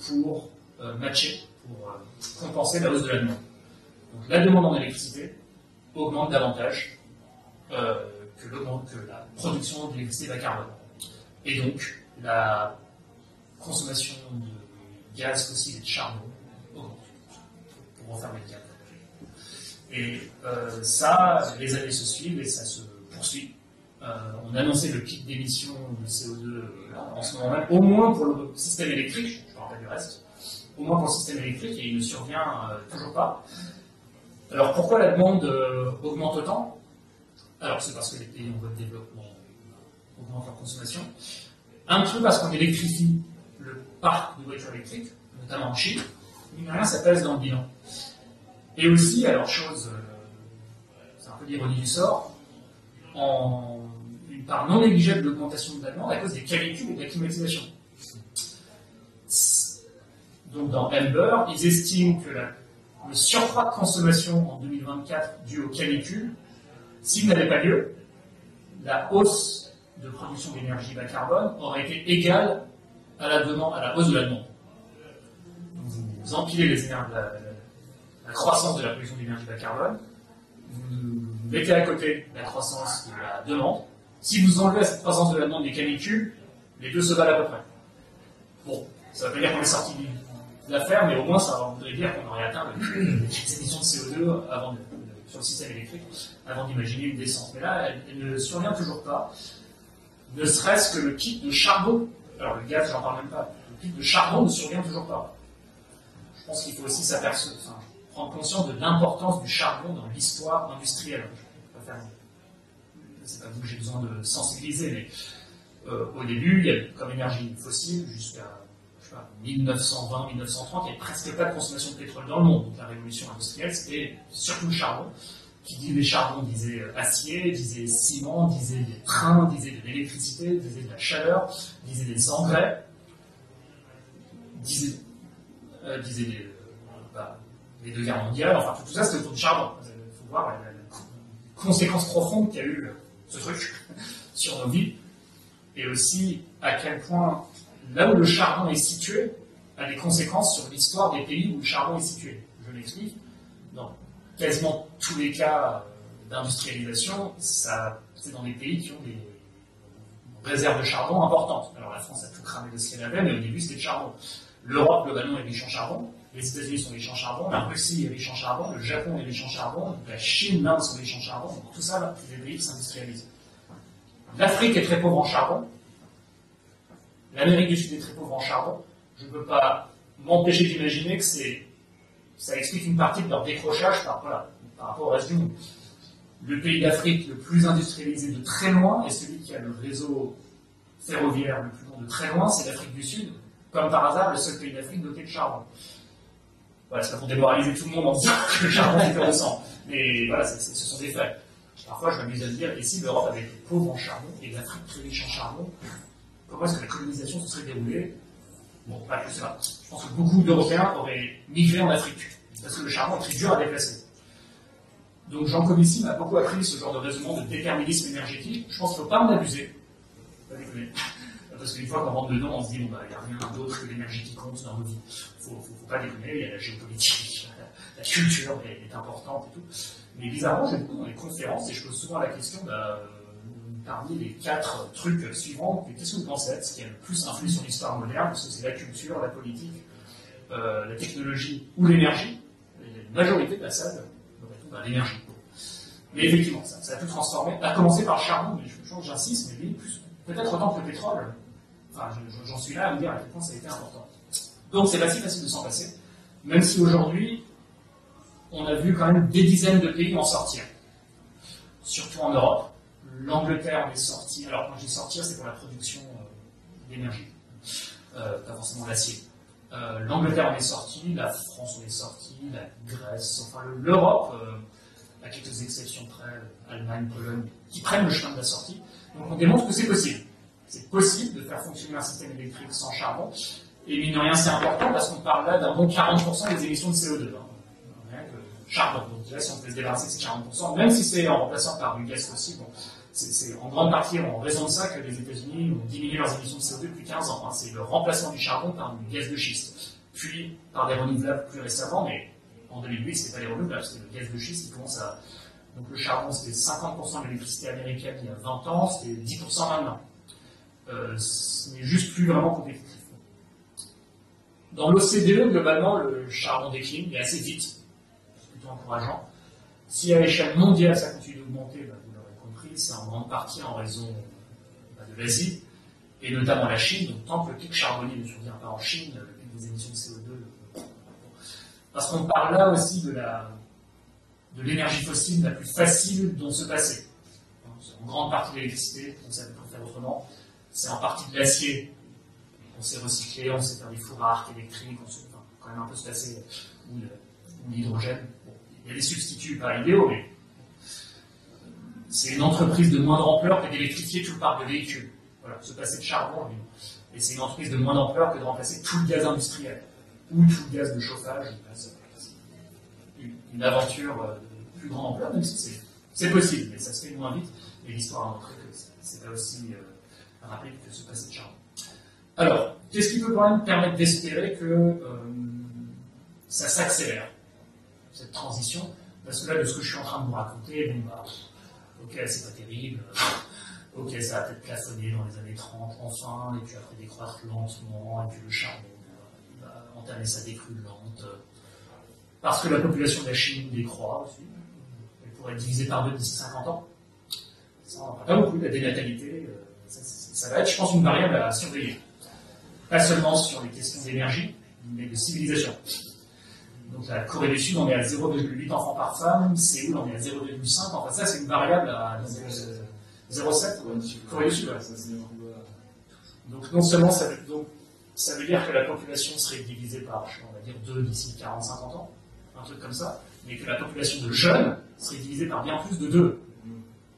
pour matcher, pour compenser la hausse de la demande. Donc, la demande en électricité augmente davantage que la production d'électricité bas carbone. Et donc, la consommation de gaz fossile et de charbon augmente, pour refermer le cadre. Et ça, les années se suivent et ça se poursuit. On a annoncé le pic d'émission de CO2 en ce moment même, au moins pour le système électrique, je ne parle pas du reste, au moins pour le système électrique, et il ne survient toujours pas. Alors pourquoi la demande augmente autant? Alors c'est parce que les pays en voie de développement augmentent leur consommation. Un peu parce qu'on électrifie le parc de voitures électriques, notamment en Chine, mine de rien, ça pèse dans le bilan. Et aussi, alors chose, c'est un peu l'ironie du sort, en une part non négligeable de l'augmentation de la demande à cause des canicules et de la climatisation. Donc dans Ember, ils estiment que le surcroît de consommation en 2024 dû aux canicules, s'il n'avait pas lieu, la hausse de production d'énergie bas carbone aurait été égale à la hausse de la demande. Donc vous empilez la croissance de la production d'énergie bas carbone, vous mettez à côté la croissance de la demande. Si vous enlevez cette croissance de la demande des canicules, les deux se valent à peu près. Bon, ça ne veut pas dire qu'on est sorti de l'affaire, mais au moins ça voudrait dire qu'on aurait atteint les émissions de CO2 sur le système électrique, avant d'imaginer une descente. Mais là, elle ne survient toujours pas, ne serait-ce que le kit de charbon. Alors le gaz, j'en parle même pas. Le kit de charbon ne survient toujours pas. Je pense qu'il faut aussi prendre conscience de l'importance du charbon dans l'histoire industrielle. C'est pas vous que j'ai besoin de sensibiliser, mais au début, il y avait comme énergie fossile jusqu'à 1920, 1930, il n'y avait presque pas de consommation de pétrole dans le monde. Donc la révolution industrielle, c'était surtout le charbon. Qui disait charbon disait acier, disait ciment, disait des trains, disait de l'électricité, disait de la chaleur, disait des engrais, disait les deux guerres mondiales, enfin tout ça c'était autour du charbon. Il faut voir la conséquence profonde qu'a eu ce truc sur nos vies, et aussi à quel point là où le charbon est situé a des conséquences sur l'histoire des pays où le charbon est situé. Je m'explique. Dans quasiment tous les cas d'industrialisation, c'est dans des pays qui ont des réserves de charbon importantes. Alors la France a tout cramé de ce qu'elle avait, mais au début c'était le charbon. L'Europe globalement est riche en charbon, les États-Unis sont riches en charbon, la Russie est riche en charbon, le Japon est riche en charbon, la Chine, l'Inde sont riches en charbon, donc tout ça, là, les pays s'industrialisent. L'Afrique est très pauvre en charbon, l'Amérique du Sud est très pauvre en charbon. Je ne peux pas m'empêcher d'imaginer que ça explique une partie de leur décrochage par rapport au reste du monde. Le pays d'Afrique le plus industrialisé de très loin, et celui qui a le réseau ferroviaire le plus long de très loin, c'est l'Afrique du Sud. Comme par hasard, le seul pays d'Afrique doté de charbon. Voilà, c'est pas pour démoraliser tout le monde en disant que le charbon est intéressant. Mais voilà, ce sont des faits. Parfois, je m'amuse à me dire, et si l'Europe avait été pauvre en charbon, et l'Afrique très riche en charbon, comment est-ce que la colonisation se serait déroulée? Bon, pas plus ça. Je pense que beaucoup d'Européens auraient migré en Afrique, parce que le charbon est très dur à déplacer. Donc Jean Comici m'a beaucoup appris ce genre de raisonnement de déterminisme énergétique. Je pense qu'il ne faut pas en abuser. Pas déconner. Parce qu'une fois qu'on rentre dedans, on se dit, bon, il n'y a rien d'autre que l'énergie qui compte dans nos vies. Il ne faut pas déconner, il y a la géopolitique, la culture est importante et tout. Mais bizarrement, j'ai beaucoup dans les conférences, et je pose souvent la question, parmi les 4 trucs suivants, qu'est-ce que vous pensez être ce qui a le plus influé sur l'histoire moderne? Parce que c'est la culture, la politique, la technologie ou l'énergie. La majorité de la salle me répond à l'énergie. Mais effectivement, ça a tout transformé, à commencer par le charbon, mais j'insiste, mais lui, peut-être autant que le pétrole. Enfin, j'en suis là à me dire à quel point ça a été important. Donc c'est pas si facile de s'en passer, même si aujourd'hui, on a vu quand même des dizaines de pays en sortir. Surtout en Europe. L'Angleterre en est sortie. Alors quand je dis sortir, c'est pour la production d'énergie, pas forcément l'acier. L'Angleterre en est sortie, la France en est sortie, la Grèce, enfin l'Europe, à quelques exceptions près, Allemagne, Pologne, qui prennent le chemin de la sortie. Donc on démontre que c'est possible. C'est possible de faire fonctionner un système électrique sans charbon. Et mine de rien, c'est important parce qu'on parle là d'un bon 40% des émissions de CO2. Rien que charbon. Donc là, si on peut se débarrasser de ces 40%, même si c'est en remplaçant par du gaz fossile, bon, c'est en grande partie en raison de ça que les États-Unis ont diminué leurs émissions de CO2 depuis 15 ans. Hein. C'est le remplacement du charbon par du gaz de schiste. Puis par des renouvelables plus récemment, mais en 2008, c'était pas les renouvelables, c'était le gaz de schiste qui commence à... Donc le charbon, c'était 50% de l'électricité américaine il y a 20 ans, c'était 10% maintenant. Ce n'est juste plus vraiment compétitif. Dans l'OCDE, globalement, le charbon décline, mais assez vite. C'est plutôt encourageant. Si à l'échelle mondiale ça continue d'augmenter, vous l'aurez compris, c'est en grande partie en raison de l'Asie, et notamment la Chine. Donc tant que le pic charbonnier ne survient pas en Chine, le pic des émissions de CO2... Parce qu'on parle là aussi de l'énergie fossile la plus facile dont se passer. En grande partie de l'électricité, on sait pas faire autrement, c'est en partie de l'acier. On sait recycler, on sait faire des fours à arc électriques, on sait quand même un peu se passer, ou l'hydrogène. Bon, il y a des substituts pas idéaux, mais c'est une entreprise de moindre ampleur que d'électrifier tout le parc de véhicules. Voilà, se passer de charbon, et c'est une entreprise de moindre ampleur que de remplacer tout le gaz industriel, ou tout le gaz de chauffage. Une aventure de plus grande ampleur, même si c'est possible, mais ça se fait moins vite, et l'histoire a montré que c'est pas aussi rapide que se passer de charbon. Alors, qu'est-ce qui peut quand même permettre d'espérer que ça s'accélère, cette transition? Parce que là, de ce que je suis en train de vous raconter, bon, bah, ok, c'est pas terrible, ok, ça va peut-être plafonner dans les années 30, enfin, et puis après décroître lentement, et puis le charbon, il va entamer sa décrue lente, parce que la population de la Chine décroît aussi, elle pourrait être divisée par 2 d'ici 50 ans. Ça, on n'en parle pas beaucoup, la dénatalité, ça va être, je pense, une variable à surveiller. Pas seulement sur les questions d'énergie, mais de civilisation. Donc la Corée du Sud, on est à 0,8 enfants par femme, Séoul, on est à 0,5, enfin ça c'est une variable à 0,7. Corée du Sud, ouais. Donc non seulement ça veut dire que la population serait divisée par, on va dire, 2 d'ici 40-50 ans, un truc comme ça, mais que la population de jeunes serait divisée par bien plus de 2.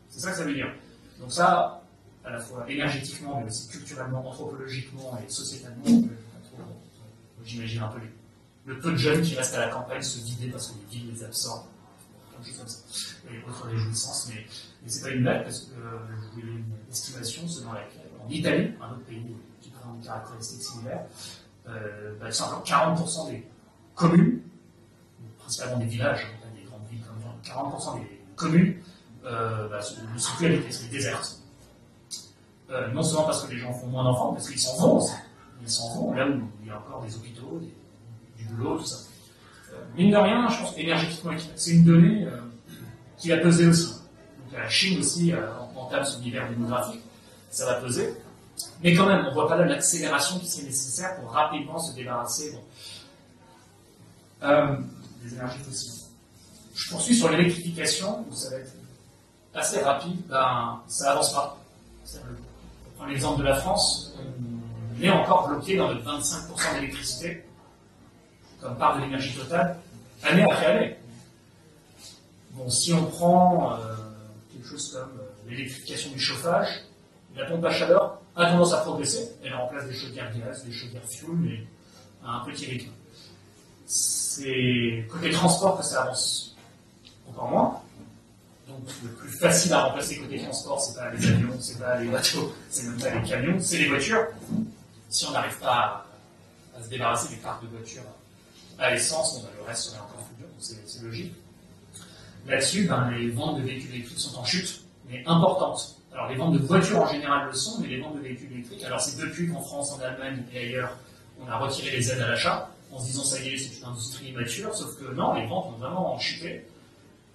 C'est ça que ça veut dire. Donc ça, à la fois énergétiquement, mais aussi culturellement, anthropologiquement et sociétalement, j'imagine un peu le peu de jeunes qui restent à la campagne se vider parce que les villes les absorbent, quelque chose comme ça, et autres réjouissances, mais c'est pas une blague, parce que j'ai une estimation selon laquelle, en Italie, un autre pays qui prend une caractéristique similaire, simplement 40% des communes, principalement des villages, pas des grandes villes comme ça, 40% des communes ne sont plus habitées, c'est désertes. Non seulement parce que les gens font moins d'enfants, parce qu'ils s'en vont aussi. Ils s'en vont là où il y a encore des hôpitaux, du boulot, tout ça. Mine de rien, je pense qu'énergétiquement, c'est une donnée qui va peser aussi. Donc la Chine aussi entame son hiver démographique, ça va peser. Mais quand même, on ne voit pas là l'accélération qui serait nécessaire pour rapidement se débarrasser des énergies fossiles. Je poursuis sur l'électrification, où ça va être assez rapide, ça avance pas. On prend l'exemple de la France, on est encore bloqué dans le 25% d'électricité, comme part de l'énergie totale, année après année. Bon, si on prend quelque chose comme l'électrification du chauffage, la pompe à chaleur a tendance à progresser, elle remplace des chaudières gaz, des chaudières fuel, mais à un petit rythme. C'est côté transport que ça avance encore moins. Donc le plus facile à remplacer côté transport, c'est pas les avions, c'est pas les bateaux, c'est même pas les camions, c'est les voitures. Si on n'arrive pas à se débarrasser des parcs de voitures à l'essence, le reste serait encore plus dur, donc c'est logique. Là-dessus, les ventes de véhicules électriques sont en chute, mais importantes. Alors les ventes de voitures en général le sont, mais les ventes de véhicules électriques, alors c'est depuis qu'en France, en Allemagne et ailleurs, on a retiré les aides à l'achat, en se disant ça y est, c'est une industrie mature, sauf que non, les ventes ont vraiment chuté.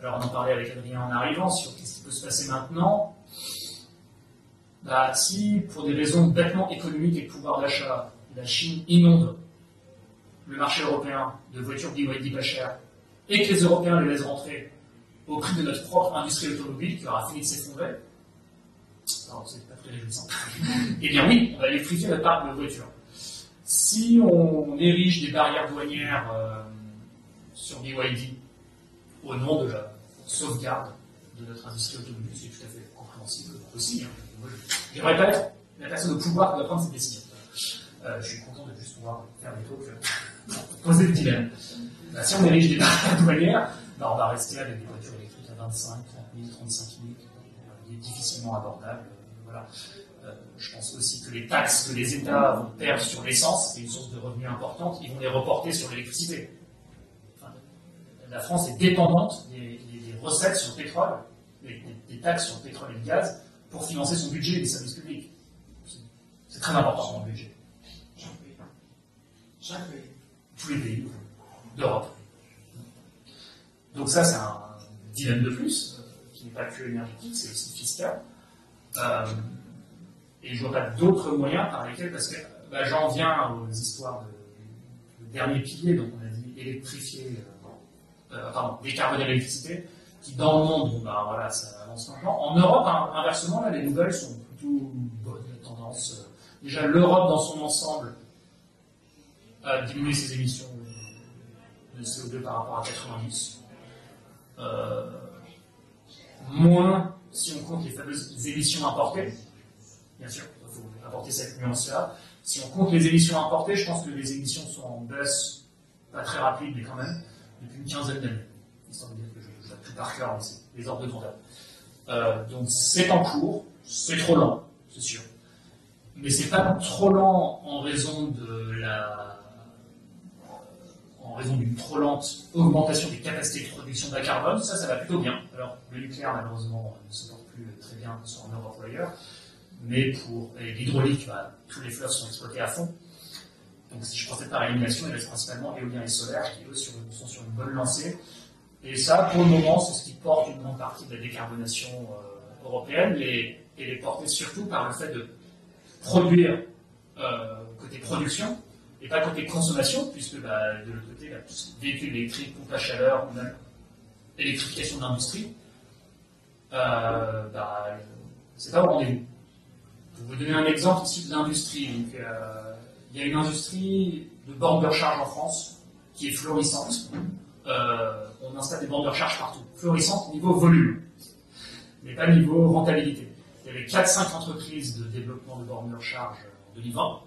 Alors on en parlait avec Adrien en arrivant sur ce qui peut se passer maintenant. Bah, si, pour des raisons bêtement économiques et de pouvoir d'achat, la Chine inonde le marché européen de voitures BYD pas chères, et que les Européens les laissent rentrer au prix de notre propre industrie automobile qui aura fini de s'effondrer, alors c'est pas très réjouissant, eh bien oui, on va électrifier notre parc de voitures. Si on érige des barrières douanières sur BYD au nom de la sauvegarde de notre industrie automobile, c'est tout à fait compréhensible aussi. Hein. Moi, j'aimerais pas être la personne au pouvoir qui doit prendre cette décision. Je suis content de juste pouvoir faire des talks, poser le dilemme. Bah, si on érige des barrières douanières, bah, on va rester avec des voitures électriques à 25, 30 000, 35 000, difficilement abordables. Voilà. Je pense aussi que les taxes que les États vont perdre sur l'essence, c'est une source de revenus importante, ils vont les reporter sur l'électricité. Enfin, la France est dépendante des recettes sur le pétrole, des taxes sur le pétrole et le gaz, pour financer son budget et les services publics. C'est très important dans le budget. Chaque pays. Tous les pays d'Europe. Donc ça, c'est un dilemme de plus, qui n'est pas que énergétique, c'est aussi fiscal. Et je ne vois pas d'autres moyens par lesquels, parce que bah, j'en viens aux histoires de dernier pilier, donc on a dit électrifier, décarboner l'électricité, qui dans le monde, bon, bah, voilà, ça avance maintenant. En Europe, inversement, là, les nouvelles sont plutôt bonnes, la tendance. Déjà, l'Europe dans son ensemble a diminué ses émissions de CO2 par rapport à 90. Moins si on compte les fameuses émissions importées. Bien sûr, il faut apporter cette nuance-là. Si on compte les émissions importées, je pense que les émissions sont en baisse, pas très rapide, mais quand même, depuis une quinzaine d'années. Histoire de dire que je tout par cœur, mais c'est les ordres de grandeur. Donc c'est en cours, c'est trop lent, c'est sûr. Mais c'est pas trop lent en raison d'une trop lente augmentation des capacités de production bas carbone. Ça va plutôt bien. Alors, le nucléaire, malheureusement, ne se porte plus très bien, que ce soit en Europe ou ailleurs. Mais pour l'hydraulique, bah, tous les fleuves sont exploités à fond. Donc, si je procède par élimination, il reste principalement éolien et solaire qui, eux, sont sur une bonne lancée. Et ça, pour le moment, c'est ce qui porte une grande partie de la décarbonation européenne. Et elle est portée surtout par le fait de produire côté production et pas côté consommation, puisque bah, de l'autre côté, tout ce qui est véhicule électrique, pompe à chaleur, ou même électrification de l'industrie, c'est pas au rendez-vous. Pour vous donner un exemple ici de l'industrie, il y a une industrie de bornes de recharge en France qui est florissante. On installe des bornes de recharge partout. Florissante niveau volume, mais pas niveau rentabilité. Il y avait 4-5 entreprises de développement de bornes de recharge en 2020.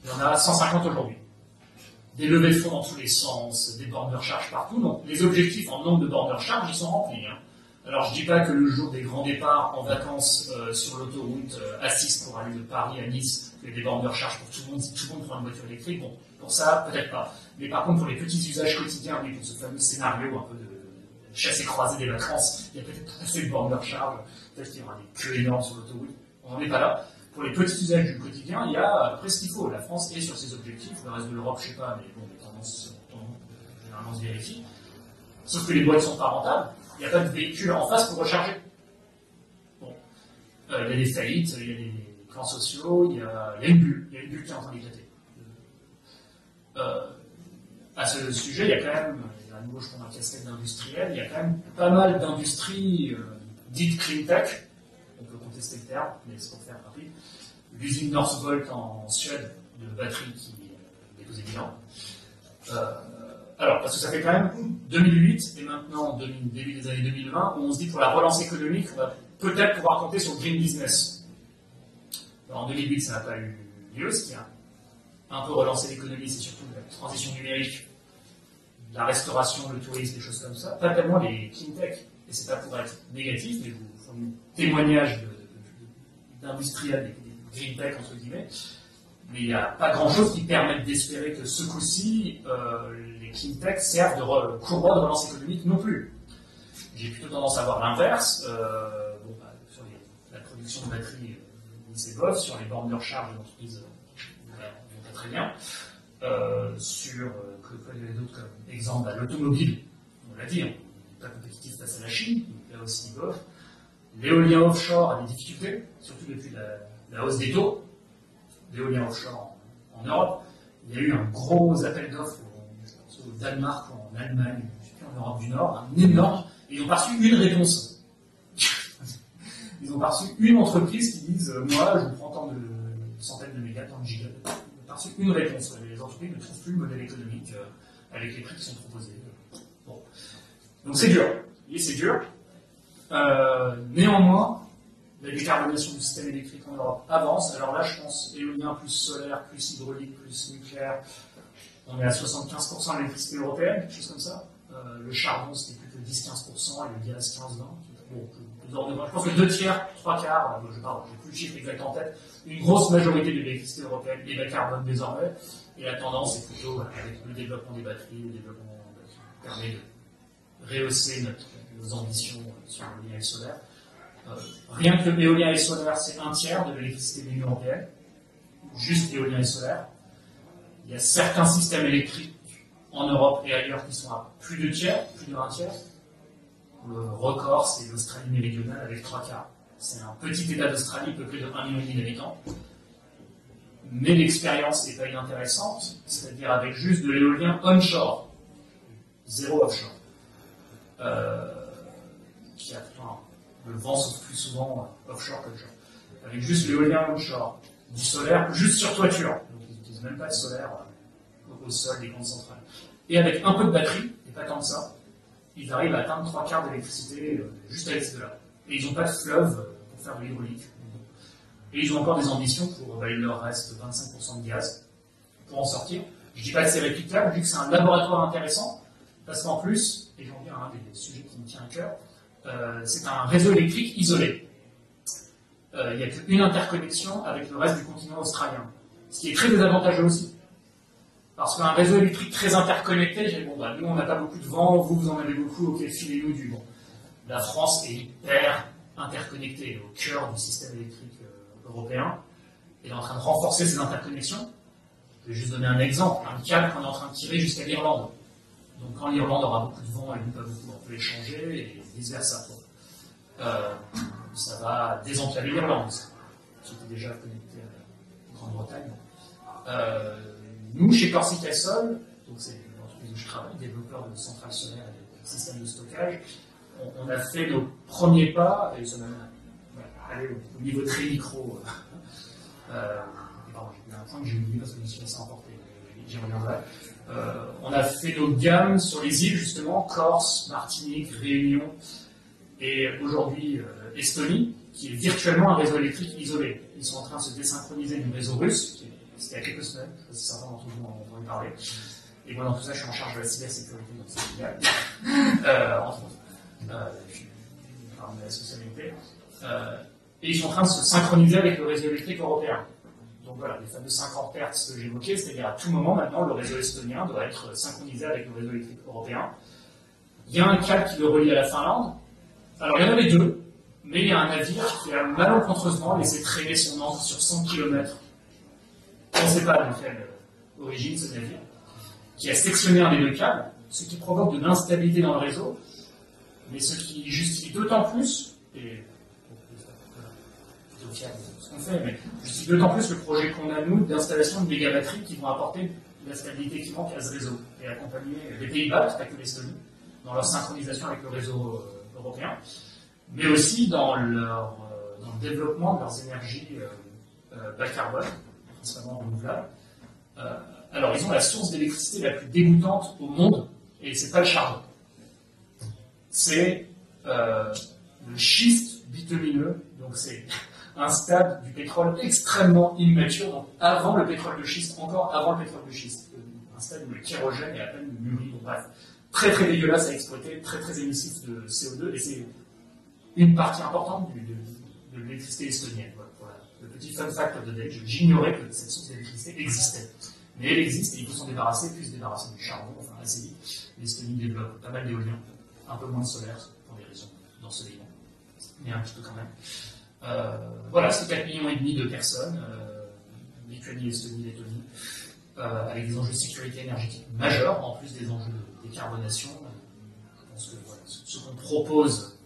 Il y en a 150 aujourd'hui. Des levées de fonds dans tous les sens, des bornes de recharge partout. Donc les objectifs en nombre de bornes de recharge, ils sont remplis. Hein. Alors je ne dis pas que le jour des grands départs en vacances sur l'autoroute A6 pour aller de Paris à Nice, il y a des bornes de recharge pour tout le monde, si tout le monde prend une voiture électrique, bon, pour ça, peut-être pas. Mais par contre, pour les petits usages quotidiens, oui, pour ce fameux scénario un peu de chasser-croiser des vacances, il y a peut-être pas assez de bornes de recharge, peut-être qu'il y aura des queues énormes sur l'autoroute, on n'en est pas là. Pour les petits usages du quotidien, il y a à peu près ce qu'il faut. La France est sur ses objectifs, le reste de l'Europe, je ne sais pas, mais bon, les tendances généralement se vérifient. Sauf que les boîtes ne sont pas rentables, il n'y a pas de véhicule en face pour recharger. Bon. Il y a des faillites, il y a des plans sociaux, il y a une bulle qui est en train d'éclater. À ce sujet, il y a quand même, à nouveau je prends ma casquette d'industriel, il y a quand même pas mal d'industries dites clean tech. On peut contester le terme, mais c'est pour faire rapide. L'usine Northvolt en Suède de batteries qui est déposée bilan. Alors, parce que ça fait quand même 2008 et maintenant début des années 2020 où on se dit pour la relance économique, on va peut-être pouvoir compter sur le green business. Alors, en 2008, ça n'a pas eu lieu, ce qui a un peu relancé l'économie, c'est surtout la transition numérique, la restauration, le tourisme, des choses comme ça. Pas tellement les clean tech. Et c'est pas pour être négatif, mais vous font un témoignage d'industriels, des green tech entre guillemets. Mais il n'y a pas grand-chose qui permette d'espérer que ce coup-ci, les clean tech servent de courroie de relance économique non plus. J'ai plutôt tendance à voir l'inverse. Sur la production de batteries, c'est bof. Sur les bornes de recharge, les entreprises vont pas très bien. Sur, que d'autres comme exemple, l'automobile, on l'a dit, on n'est pas compétitif compétitif face à la Chine, là aussi du Golfe. L'éolien offshore a des difficultés, surtout depuis la hausse des taux. L'éolien offshore en Europe. Il y a eu un gros appel d'offres au Danemark, en Allemagne, en Europe du Nord, un énorme. Et ils n'ont pas reçu une réponse. Ils n'ont pas reçu une entreprise qui dise moi, je vous prends tant de centaines de mégas, tant de gigas. Ils n'ont pas reçu une réponse. Les entreprises ne trouvent plus le modèle économique avec les prix qui sont proposés. Bon. Donc c'est dur. Et c'est dur. Néanmoins, la décarbonation du système électrique en Europe avance. Alors là, je pense éolien plus solaire, plus hydraulique, plus nucléaire. On est à 75% de l'électricité européenne, quelque chose comme ça. Le charbon, c'était plus que 10-15%, et le gaz, 15-20%. Bon, je pense que 2 tiers, 3 quarts, je n'ai plus le chiffre exact en tête, une grosse majorité de l'électricité européenne est bas carbone désormais. Et la tendance est plutôt, avec le développement des batteries, le développement qui permet de rehausser nos ambitions sur l'éolien et le solaire. Rien que l'éolien et le solaire, c'est 1/3 de l'électricité de l'Union européenne. Juste éolien et solaire. Il y a certains systèmes électriques en Europe et ailleurs qui sont à plus de 1/3. Le record, c'est l'Australie méridionale avec 3 quarts. C'est un petit état d'Australie peuplé de 1,5 million d'habitants. Mais l'expérience n'est pas inintéressante, c'est-à-dire avec juste de l'éolien onshore, 0 offshore. Le vent sauf plus souvent offshore qu'onshore. Avec juste l'éolien onshore, du solaire juste sur toiture. Donc ils n'utilisent même pas de solaire au sol des grandes centrales. Et avec un peu de batterie, et pas tant que ça, ils arrivent à atteindre 3 quarts d'électricité juste avec ce là. Et ils n'ont pas de fleuve pour faire de l'hydraulique. Et ils ont encore des ambitions pour, il leur reste 25% de gaz pour en sortir. Je ne dis pas que c'est réputable, je dis que c'est un laboratoire intéressant, parce qu'en plus, et j'en viens à un des sujets qui me tient à cœur, c'est un réseau électrique isolé. Il n'y a qu'une interconnexion avec le reste du continent australien. Ce qui est très désavantageux aussi. Parce qu'un réseau électrique très interconnecté, j'ai dit, bon, nous on n'a pas beaucoup de vent, vous en avez beaucoup, ok, filez-nous du vent. La France est hyper interconnectée, au cœur du système électrique européen. Elle est en train de renforcer ces interconnexions. Je vais juste donner un exemple, un câble qu'on est en train de tirer jusqu'à l'Irlande. Donc quand l'Irlande aura beaucoup de vent et nous pas beaucoup, on peut l'échanger et vice-versa. Ça va désenclaver l'Irlande, qui était déjà connectée à la Grande-Bretagne. Nous, chez Corsica Sol, donc c'est l'entreprise où je travaille, développeur de centrales solaires et de systèmes de stockage, on a fait nos premiers pas, et ça m'a allé au niveau très micro. Pardon, j'ai un point que j'ai oublié parce que je me suis laissé emporter, j'y reviendrai. On a fait nos gammes sur les îles, justement, Corse, Martinique, Réunion, et aujourd'hui Estonie, qui est virtuellement un réseau électrique isolé. Ils sont en train de se désynchroniser du réseau russe, c'était il y a quelques semaines, je ne sais pas si certains d'entre vous en ont entendu parler. Et moi, dans tout ça, je suis en charge de la cybersécurité, donc c'est génial. Entre autres. Je suis de la responsabilité. Et ils sont en train de se synchroniser avec le réseau électrique européen. Donc voilà, les fameux 50 Hz que j'évoquais, c'est-à-dire à tout moment, maintenant, le réseau estonien doit être synchronisé avec le réseau électrique européen. Il y a un câble qui le relie à la Finlande. Alors, il y en avait 2, mais il y a un navire qui a malencontreusement laissé traîner son ancre sur 100 km. On ne sait pas de quelle origine ce navire, qui a sectionné un des 2 câbles, ce qui provoque de l'instabilité dans le réseau, mais ce qui justifie d'autant plus, et c'est au fiable de ce qu'on fait, mais justifie d'autant plus le projet qu'on a, nous, d'installation de méga-batteries qui vont apporter la stabilité qui manque à ce réseau, et accompagner les Pays-Bas, pas que l'Estonie, dans leur synchronisation avec le réseau européen, mais aussi dans le développement de leurs énergies bas carbone, principalement renouvelables. Alors, ils ont la source d'électricité la plus dégoûtante au monde, et c'est pas le charbon. C'est le schiste bitumineux, donc c'est un stade du pétrole extrêmement immature, donc avant le pétrole de schiste, encore avant le pétrole de schiste. Un stade où le kérogène est à peine mûri, donc bref, très très dégueulasse à exploiter, très très émissif de CO2, et c'est une partie importante de l'électricité estonienne. Voilà. Le petit fun fact of the day, j'ignorais que cette source d'électricité existait. Mais elle existe et il faut s'en débarrasser, puis se débarrasser du charbon, enfin assez vite. L'Estonie développe pas mal d'éolien, un peu moins de solaire, pour des raisons d'ensoleillement, mais un petit peu quand même. Voilà, c'est 4,5 millions de personnes, Lituanie, Estonie, Lettonie, avec des enjeux de sécurité énergétique majeurs, en plus des enjeux de décarbonation. Je pense que voilà, ce qu'on propose,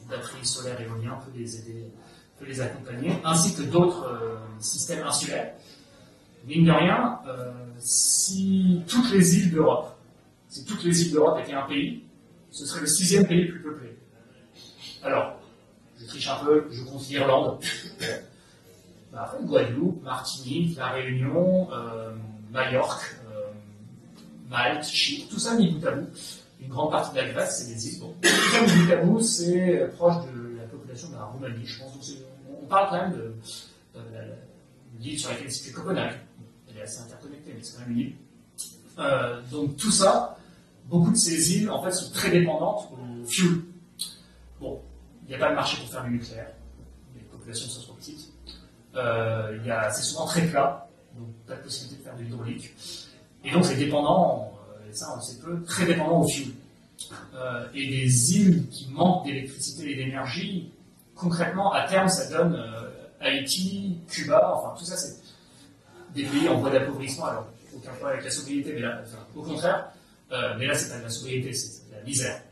batteries solaires et éoliennes, peut les aider, peut les accompagner, ainsi que d'autres systèmes insulaires. Mine de rien, si toutes les îles d'Europe étaient un pays, ce serait le 6e pays le plus peuplé. Alors, je triche un peu, je compte l'Irlande. Après, Guadeloupe, Martinique, La Réunion, Majorque, Malte, Chypre, tout ça mis bout à bout. Une grande partie de la Grèce, c'est des îles. Bon, tout ça mis bout à bout, c'est proche de la population de la Roumanie, je pense. Donc on parle quand même de l'île sur laquelle est située Copenhague. Elle est assez interconnectée, mais c'est quand même une île. Donc tout ça, beaucoup de ces îles, en fait, sont très dépendantes au fuel. Bon, il n'y a pas de marché pour faire du nucléaire. Les populations sont trop petites. C'est souvent très plat, donc pas de possibilité de faire de l'hydraulique. Et donc c'est dépendant, et ça on le sait peu, très dépendant au fuel. Et des îles qui manquent d'électricité et d'énergie, concrètement, à terme, ça donne Haïti, Cuba, enfin tout ça c'est des pays en voie d'appauvrissement. Alors, aucun problème avec la sobriété, mais là, enfin, au contraire, mais là c'est pas de la sobriété, c'est de la misère.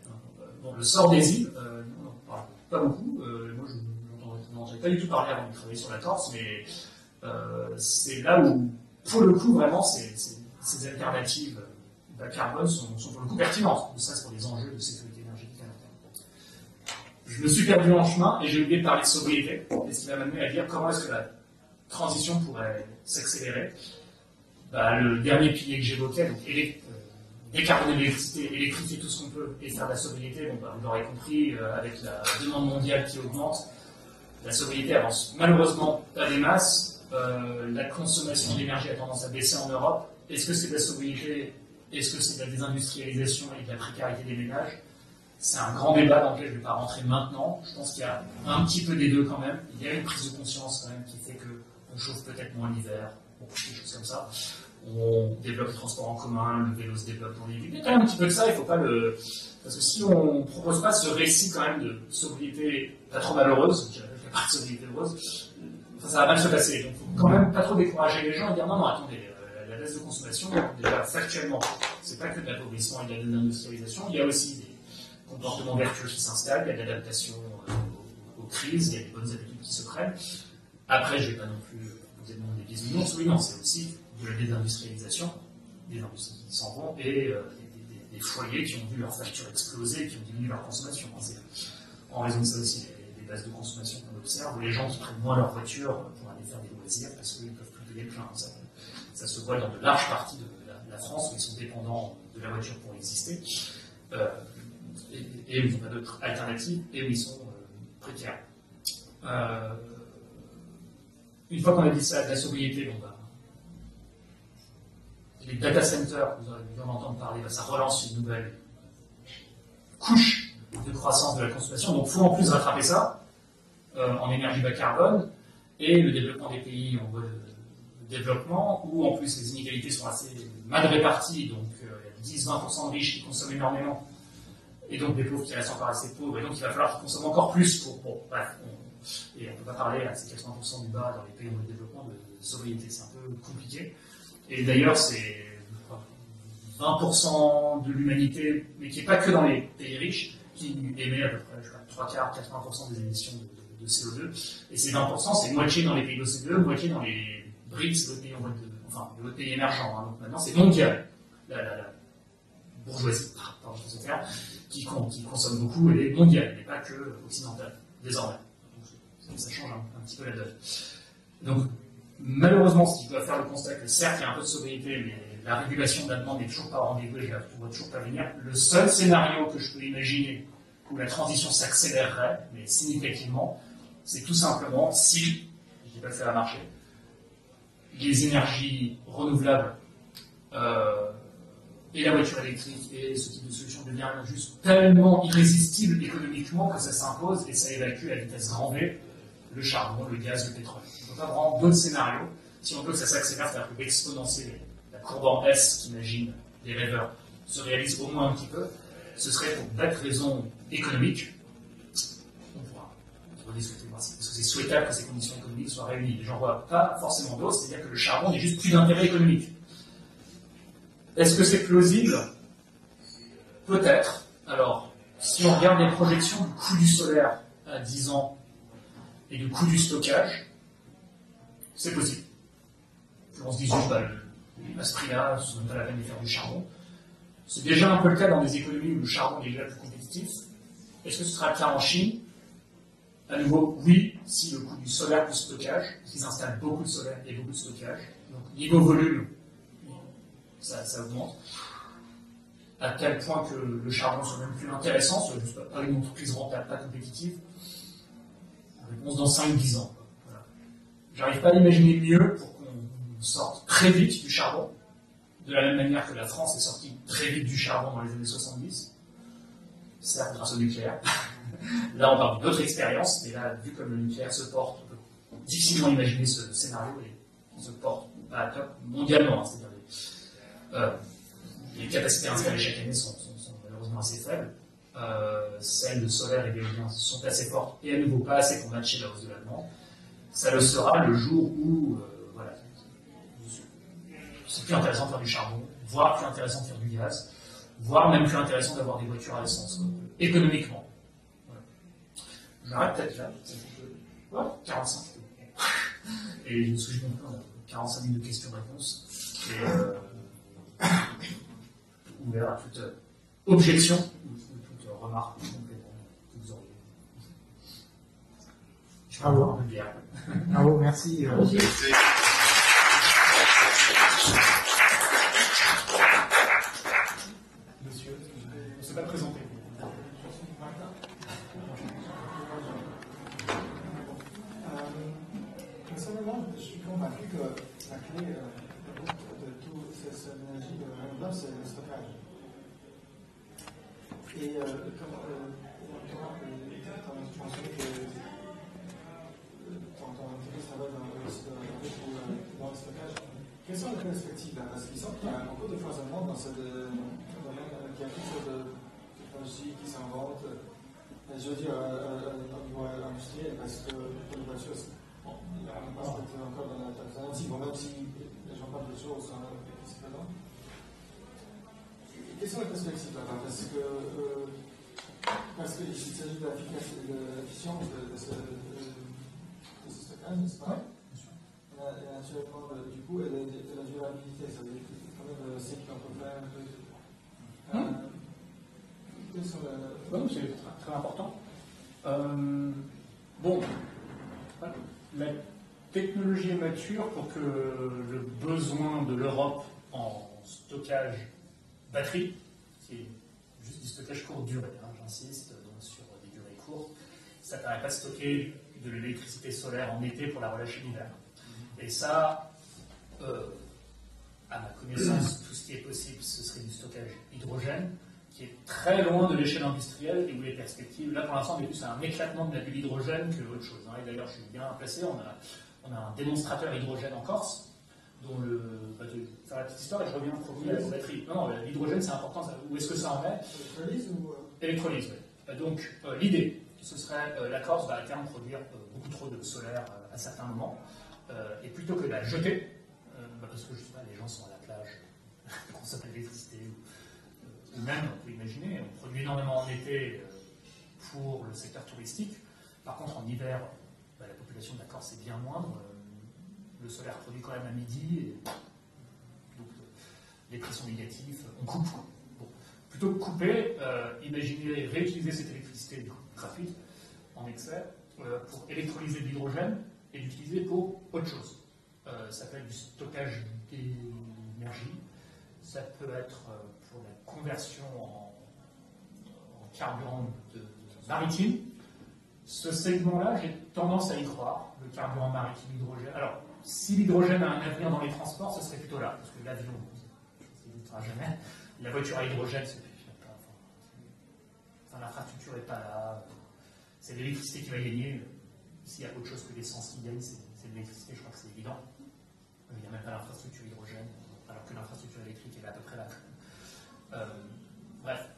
Bon, le sort des îles, on n'en parle pas beaucoup. Moi je n'entendais pas du tout parler avant de travailler sur la Corse, mais c'est là où, pour le coup, vraiment, ces alternatives bas carbone sont pour le coup pertinentes. Ça, c'est pour les enjeux de sécurité énergétique à long terme. Je me suis perdu en chemin et j'ai oublié de parler de sobriété, et ce qui m'a amené à dire comment est-ce que la transition pourrait s'accélérer. Le dernier pilier que j'évoquais, donc décarboner l'électricité, électrifier tout ce qu'on peut et faire de la sobriété, vous l'aurez compris, avec la demande mondiale qui augmente, la sobriété avance malheureusement pas des masses. La consommation d'énergie a tendance à baisser en Europe. Est-ce que c'est de la sobriété? Est-ce que c'est de la désindustrialisation et de la précarité des ménages? C'est un grand débat dans lequel je ne vais pas rentrer maintenant. Je pense qu'il y a un petit peu des deux quand même. Il y a une prise de conscience quand même qui fait qu'on chauffe peut-être moins l'hiver, des choses comme ça. On développe les transports en commun, le vélo se développe dans les villes. Il y a quand même un petit peu de ça, il ne faut pas le... Parce que si on ne propose pas ce récit quand même de sobriété pas trop malheureuse, je dirais pas de sobriété heureuse, ça va mal se passer. Donc il ne faut quand même pas trop décourager les gens et dire non, attendez, la baisse de consommation, déjà factuellement, c'est pas que de l'appauvrissement et de la désindustrialisation, il y a aussi des comportements vertueux qui s'installent, il y a de l'adaptation aux crises, il y a des bonnes habitudes qui se prennent. Après, je ne vais pas non plus vous demander des bisounours, oui, non, c'est aussi de la désindustrialisation, des industries qui s'en vont, et des foyers qui ont vu leur facture exploser, qui ont diminué leur consommation. C'est en raison de ça aussi, les bases de consommation qu'on observe, les gens qui prennent moins leur voiture pour aller faire des loisirs parce qu'ils ne peuvent plus payer le plein. Ça se voit dans de larges parties de la France où ils sont dépendants de la voiture pour exister, et où ils n'ont pas d'autres alternatives, et où ils sont précaires. Une fois qu'on a dit ça, de la sobriété, les data centers, vous allez bien entendre parler, ça relance une nouvelle couche de croissance de la consommation. Donc il faut en plus rattraper ça en énergie bas carbone, et le développement des pays en voie de développement, où en plus les inégalités sont assez mal réparties, donc il y a 10-20% de riches qui consomment énormément, et donc des pauvres qui restent encore assez pauvres, et donc il va falloir qu'ils consomment encore plus pour... et on ne peut pas parler à ces 80% du bas dans les pays en voie de développement de sobriété, c'est un peu compliqué. Et d'ailleurs, c'est 20% de l'humanité, mais qui n'est pas que dans les pays riches, qui émet à peu près 3/4, 80% des émissions de CO2. Et ces 20%, c'est moitié dans les pays d'OCDE, moitié dans les BRICS, les autres pays émergents. Donc maintenant, c'est mondial. La bourgeoisie, pardon, je sais faire, qui consomme beaucoup, elle est mondiale, elle n'est pas que occidentale, désormais. Donc ça change un petit peu la donne. Donc, malheureusement, si je dois faire le constat que certes, il y a un peu de sobriété, mais la régulation de la demande n'est toujours pas au rendez-vous et ne pourra toujours pas venir, le seul scénario que je peux imaginer où la transition s'accélérerait, mais significativement, c'est tout simplement si, je ne dis pas que ça va marcher, les énergies renouvelables et la voiture électrique et ce type de solution devient juste tellement irrésistible économiquement que ça s'impose et ça évacue à vitesse grand V le charbon, le gaz, le pétrole. On ne peut pas prendre d'autres scénarios. Si on veut que ça s'accélère, c'est-à-dire que exponentiel, la courbe en S qu'imagine les rêveurs se réalise au moins un petit peu, ce serait pour d'autres raisons économiques. On pourra discuter, parce que c'est souhaitable que ces conditions économiques soient réunies. J'en vois pas forcément d'autres, c'est-à-dire que le charbon n'est juste plus d'intérêt économique. Est-ce que c'est plausible? Peut-être. Alors, si on regarde les projections du coût du solaire à 10 ans et du coût du stockage, c'est possible. On se dit juste, à ce prix-là, ce n'est pas la peine de faire du charbon. C'est déjà un peu le cas dans des économies où le charbon est déjà plus compétitif. Est-ce que ce sera le cas en Chine? À nouveau, oui, si le coût du solaire plus stockage, parce qu'ils installent beaucoup de solaire et beaucoup de stockage. Donc, niveau volume, ça augmente. À tel point que le charbon soit même plus intéressant, soit juste pas une entreprise rentable, pas compétitive. Réponse dans 5-10 ans. Voilà. J'arrive pas à imaginer mieux pour qu'on sorte très vite du charbon, de la même manière que la France est sortie très vite du charbon dans les années 70, certes grâce au nucléaire. Là, on parle d'autres expériences, mais là, vu comme le nucléaire se porte, on peut difficilement imaginer ce scénario et il se porte pas à top mondialement. Hein, c'est-à-dire les capacités installées chaque année sont malheureusement assez faibles. Celles de solaire et d'éolien sont assez fortes et à nouveau pas assez pour matcher la hausse de la demande. Ça le sera le jour où voilà, c'est plus intéressant de faire du charbon, voire plus intéressant de faire du gaz, voire même plus intéressant d'avoir des voitures à essence, économiquement. Voilà. J'arrête peut-être là. Ouais, 45. Et je me souviens qu'on a 45 minutes de questions-réponses. Et ouvert à toute objection ou toute remarque que vous auriez. Je vais avoir un peu de bière. Bravo, merci. Monsieur, on ne s'est pas présenté. Personnellement, je suis convaincu que la clé de toute cette énergie renouvelable, c'est le stockage. Et comment tu mentionné que ton entreprise travaille dans le stockage. Quelles sont les perspectives là? Parce qu'il semble qu'il y a beaucoup de foisonnement dans ce domaine, qu'il y a quelque chose de technologie qui s'invente. Je veux dire, au niveau industriel, parce que pour les voitures, on n'est pas encore dans la alternative, même si les gens parlent de choses précédemment. Quelles sont les perspectives là-bas? Parce qu'il s'agit de l'efficience de ce stockage, n'est-ce pas? Et naturellement, du coup, et de la durabilité, ça veut dire quand même le cycle qu'on peut faire. Oui, c'est très important. Bon, la technologie est mature pour que le besoin de l'Europe en stockage batterie, qui est juste du stockage courte durée, hein, j'insiste, donc sur des durées courtes, ça ne permet pas de stocker de l'électricité solaire en été pour la relâcher l'hiver. Et ça, à ma connaissance, tout ce qui est possible, ce serait du stockage hydrogène, qui est très loin de l'échelle industrielle et où les perspectives, là pour l'instant, c'est un éclatement de l'hydrogène que autre chose. Hein. Et d'ailleurs, je suis bien placé, on a un démonstrateur hydrogène en Corse, dont faire la petite histoire et je reviens pour vous la batterie. Non, l'hydrogène c'est important, où est-ce que ça en est? Électrolyse ou Électrolyse, oui. Donc, l'idée, ce serait la Corse va à terme produire beaucoup trop de solaire à certains moments, et plutôt que de la jeter, parce que je sais pas, les gens sont à la plage, ils consomment de l'électricité, ou même, on peut imaginer, on produit énormément en été pour le secteur touristique. Par contre, en hiver, la population de la Corse est bien moindre. Le solaire produit quand même à midi, et donc les prix sont négatifs, on coupe. Bon. Plutôt que couper, imaginez réutiliser cette électricité gratuite en excès pour électrolyser de l'hydrogène et l'utiliser pour autre chose. Ça peut être du stockage d'énergie, ça peut être pour la conversion en carburant maritime. Ce segment-là, j'ai tendance à y croire, le carburant maritime hydrogène. Alors, si l'hydrogène a un avenir dans les transports, ce serait plutôt là, parce que l'avion, ça n'existera jamais. La voiture à hydrogène, l'infrastructure n'est pas là. C'est l'électricité qui va gagner. S'il y a autre chose que l'essence qui gagne, c'est de l'électricité, je crois que c'est évident. Il n'y a même pas l'infrastructure hydrogène, alors que l'infrastructure électrique est à peu près là. Bref.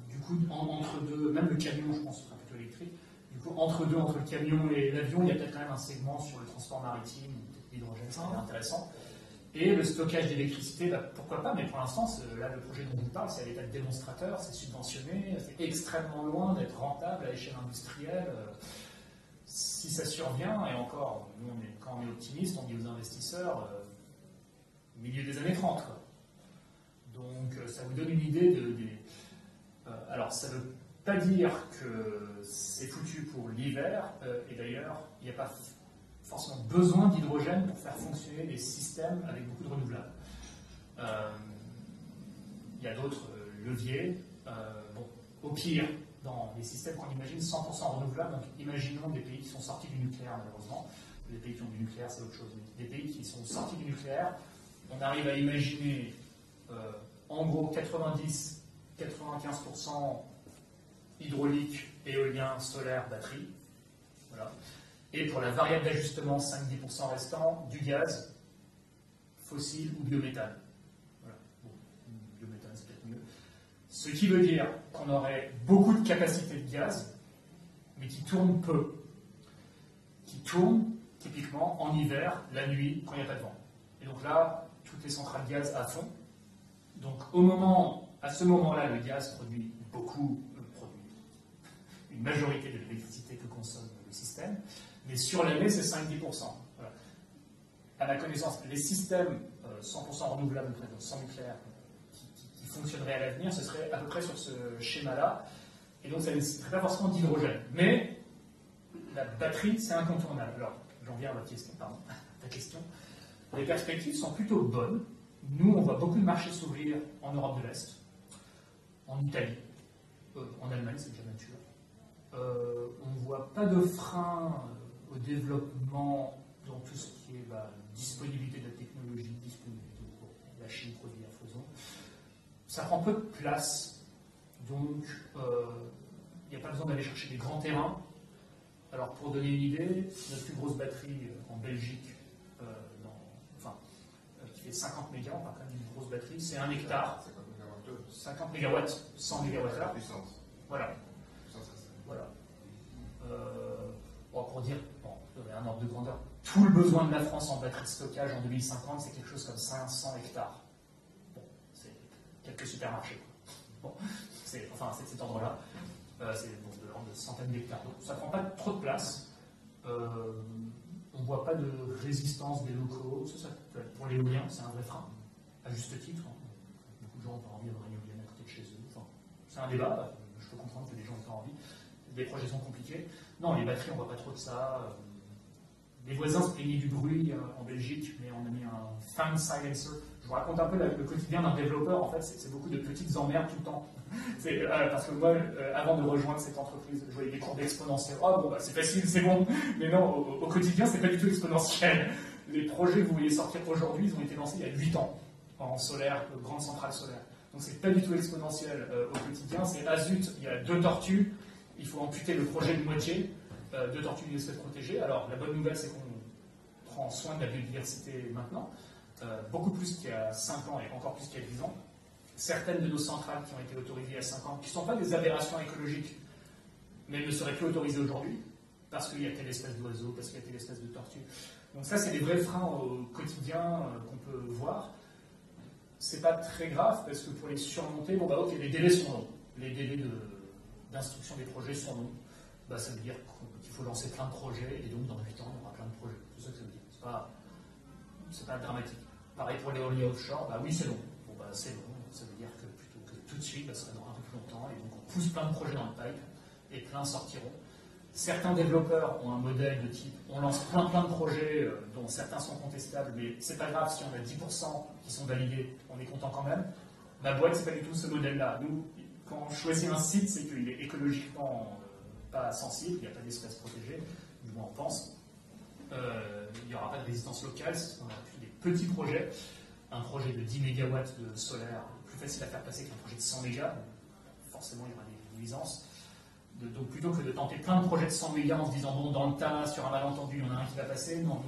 Du coup, entre deux, même le camion, je pense, sera plutôt électrique. Du coup, entre le camion et l'avion, il y a peut-être quand même un segment sur le transport maritime, l'hydrogène, ça serait intéressant. Et le stockage d'électricité, bah, pourquoi pas, mais pour l'instant, là, le projet dont je vous parle, c'est à l'état de démonstrateur, c'est subventionné, c'est extrêmement loin d'être rentable à l'échelle industrielle. Si ça survient, et encore, nous, quand on est optimiste, on dit aux investisseurs, milieu des années 30. Quoi. Donc, ça vous donne une idée alors, ça ne veut pas dire que c'est foutu pour l'hiver, et d'ailleurs, il n'y a pas forcément besoin d'hydrogène pour faire fonctionner des systèmes avec beaucoup de renouvelables. Il y a d'autres leviers. Bon, au pire, dans les systèmes qu'on imagine 100% renouvelables, donc imaginons des pays qui sont sortis du nucléaire, malheureusement. Les pays qui ont du nucléaire, c'est autre chose. Des pays qui sont sortis du nucléaire, on arrive à imaginer en gros 90-95% hydraulique, éolien, solaire, batterie. Voilà. Et pour la variable d'ajustement, 5-10% restant, du gaz, fossile ou biométhane. Voilà. Bon, biométhane, c'est peut-être mieux. Ce qui veut dire qu'on aurait beaucoup de capacité de gaz, mais qui tourne peu. Qui tourne, typiquement, en hiver, la nuit, quand il n'y a pas de vent. Et donc là, toutes les centrales gaz à fond. Donc à ce moment-là, le gaz produit une majorité de l'électricité que consomme le système, mais sur l'année, c'est 5-10%. Voilà. À ma connaissance, les systèmes 100% renouvelables, sans nucléaire, qui fonctionneraient à l'avenir, ce serait à peu près sur ce schéma-là, et donc ça ne nécessiterait pas forcément d'hydrogène. Mais la batterie, c'est incontournable. Alors, j'en viens à votre question, pardon. Ta question. Les perspectives sont plutôt bonnes. Nous, on voit beaucoup de marchés s'ouvrir en Europe de l'Est, en Italie, en Allemagne, c'est déjà mature. On ne voit pas de frein au développement dans tout ce qui est disponibilité de la technologie, disponibilité de la Chine produit à foison. Ça prend peu de place, donc il n'y a pas besoin d'aller chercher des grands terrains. Alors pour donner une idée, notre plus grosse batterie en Belgique, qui fait 50 mégas, on parle quand même d'une grosse batterie, c'est 1 hectare. 50 mégawatts, 100 mégawattheures. Voilà. Voilà. Pour dire, un ordre de grandeur, tout le besoin de la France en batterie de stockage en 2050, c'est quelque chose comme 500 hectares. Bon, c'est quelques supermarchés. Bon, c'est cet ordre-là. C'est de l'ordre de centaines d'hectares. Donc ça ne prend pas trop de place. On ne voit pas de résistance des locaux. Pour l'éolien, c'est un vrai frein, à juste titre. Beaucoup de gens n'ont pas envie d'avoir une éolienne à côté de chez eux. Enfin, c'est un débat. Je peux comprendre que les gens n'ont pas envie. Les projets sont compliqués. Non, les batteries, on ne voit pas trop de ça. Les voisins se plaignaient du bruit en Belgique, mais on a mis un fan silencer. Je vous raconte un peu le quotidien d'un développeur. En fait, c'est beaucoup de petites emmerdes tout le temps. Parce que moi, avant de rejoindre cette entreprise, je voyais des courbes exponentielles. Oh, bon, c'est facile, c'est bon. Mais non, au quotidien, c'est pas du tout exponentiel. Les projets que vous voyez sortir aujourd'hui, ils ont été lancés il y a 8 ans, en solaire, grande centrale solaire. Donc, c'est pas du tout exponentiel au quotidien. C'est zut, il y a 2 tortues. Il faut amputer le projet de moitié, 2 tortues d'une espèce protégée. Alors, la bonne nouvelle, c'est qu'on prend soin de la biodiversité maintenant, beaucoup plus qu'il y a 5 ans et encore plus qu'il y a 10 ans. Certaines de nos centrales qui ont été autorisées il y a 5 ans, qui ne sont pas des aberrations écologiques, mais ne seraient plus autorisées aujourd'hui, parce qu'il y a telle espèce d'oiseau, parce qu'il y a telle espèce de tortue. Donc ça, c'est des vrais freins au quotidien qu'on peut voir. C'est pas très grave, parce que pour les surmonter, ok, les délais sont longs. Les délais d'instruction des projets sont longs. Ça veut dire qu'il faut lancer plein de projets, et donc dans 8 ans, il y aura plein de projets. C'est ça que ça veut dire. C'est pas dramatique. Pareil pour l'éolien offshore, oui, c'est long. C'est long. Ça veut dire que plutôt que tout de suite, ça va durer un peu plus longtemps, et donc on pousse plein de projets dans le pipe, et plein sortiront. Certains développeurs ont un modèle de type, on lance plein de projets, dont certains sont contestables, mais c'est pas grave, si on a 10% qui sont validés, on est content quand même. Ma boîte, c'est pas du tout ce modèle-là. Nous, quand on choisit un site, c'est qu'il est écologiquement pas sensible, il n'y a pas d'espèces protégées, du moins on pense. Il n'y aura pas de résistance locale, on aura plutôt des petits projets. Un projet de 10 MW de solaire, plus facile à faire passer qu'un projet de 100 MW, forcément il y aura des nuisances. Donc plutôt que de tenter plein de projets de 100 MW en se disant bon, dans le tas, sur un malentendu, il y en a un qui va passer, non, on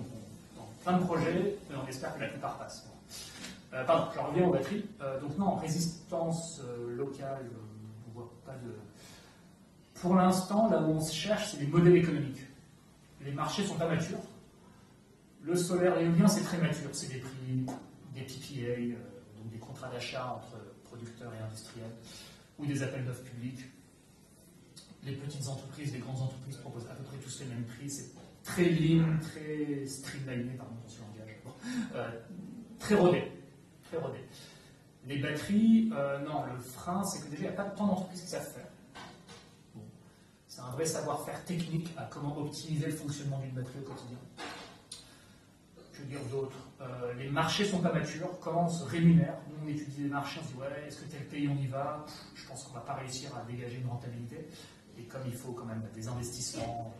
tente plein de projets, et on espère que la plupart passent. Pardon, je reviens aux batteries. Donc non, résistance locale, on ne voit pas de... Pour l'instant, là où on se cherche, c'est les modèles économiques. Les marchés ne sont pas matures. Le solaire et l'éolien, c'est très mature. C'est des prix PPA, donc des contrats d'achat entre producteurs et industriels, ou des appels d'offres publics. Les petites entreprises, les grandes entreprises proposent à peu près tous les mêmes prix. C'est très lean, très streamliné, pardon, pour ce langage. Très rodé. Très rodé. Les batteries, non, le frein, c'est que déjà, il n'y a pas tant d'entreprises qui savent faire. Bon. C'est un vrai savoir-faire technique à comment optimiser le fonctionnement d'une batterie au quotidien. Que dire d'autre? Les marchés sont pas matures. Comment on se rémunère? Nous, on étudie les marchés, on se dit, ouais, est-ce que tel pays on y va? Je pense qu'on va pas réussir à dégager une rentabilité. Et comme il faut quand même des investissements,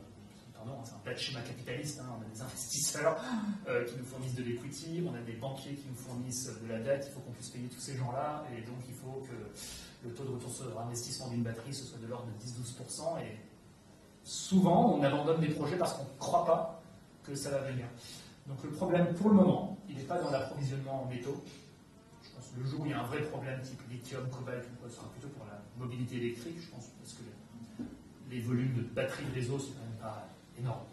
pardon, c'est un plat de schéma capitaliste, hein, on a des investisseurs qui nous fournissent de l'equity, on a des banquiers qui nous fournissent de la dette, il faut qu'on puisse payer tous ces gens-là, et donc il faut que le taux de retour sur investissement d'une batterie, ce soit de l'ordre de 10-12%, et souvent on abandonne des projets parce qu'on ne croit pas que ça va venir. Donc le problème pour le moment, il n'est pas dans l'approvisionnement en métaux. Je pense que le jour où il y a un vrai problème type lithium, cobalt, ce sera plutôt pour la mobilité électrique, je pense, parce que les volumes de batteries de réseau, c'est quand même pas énorme.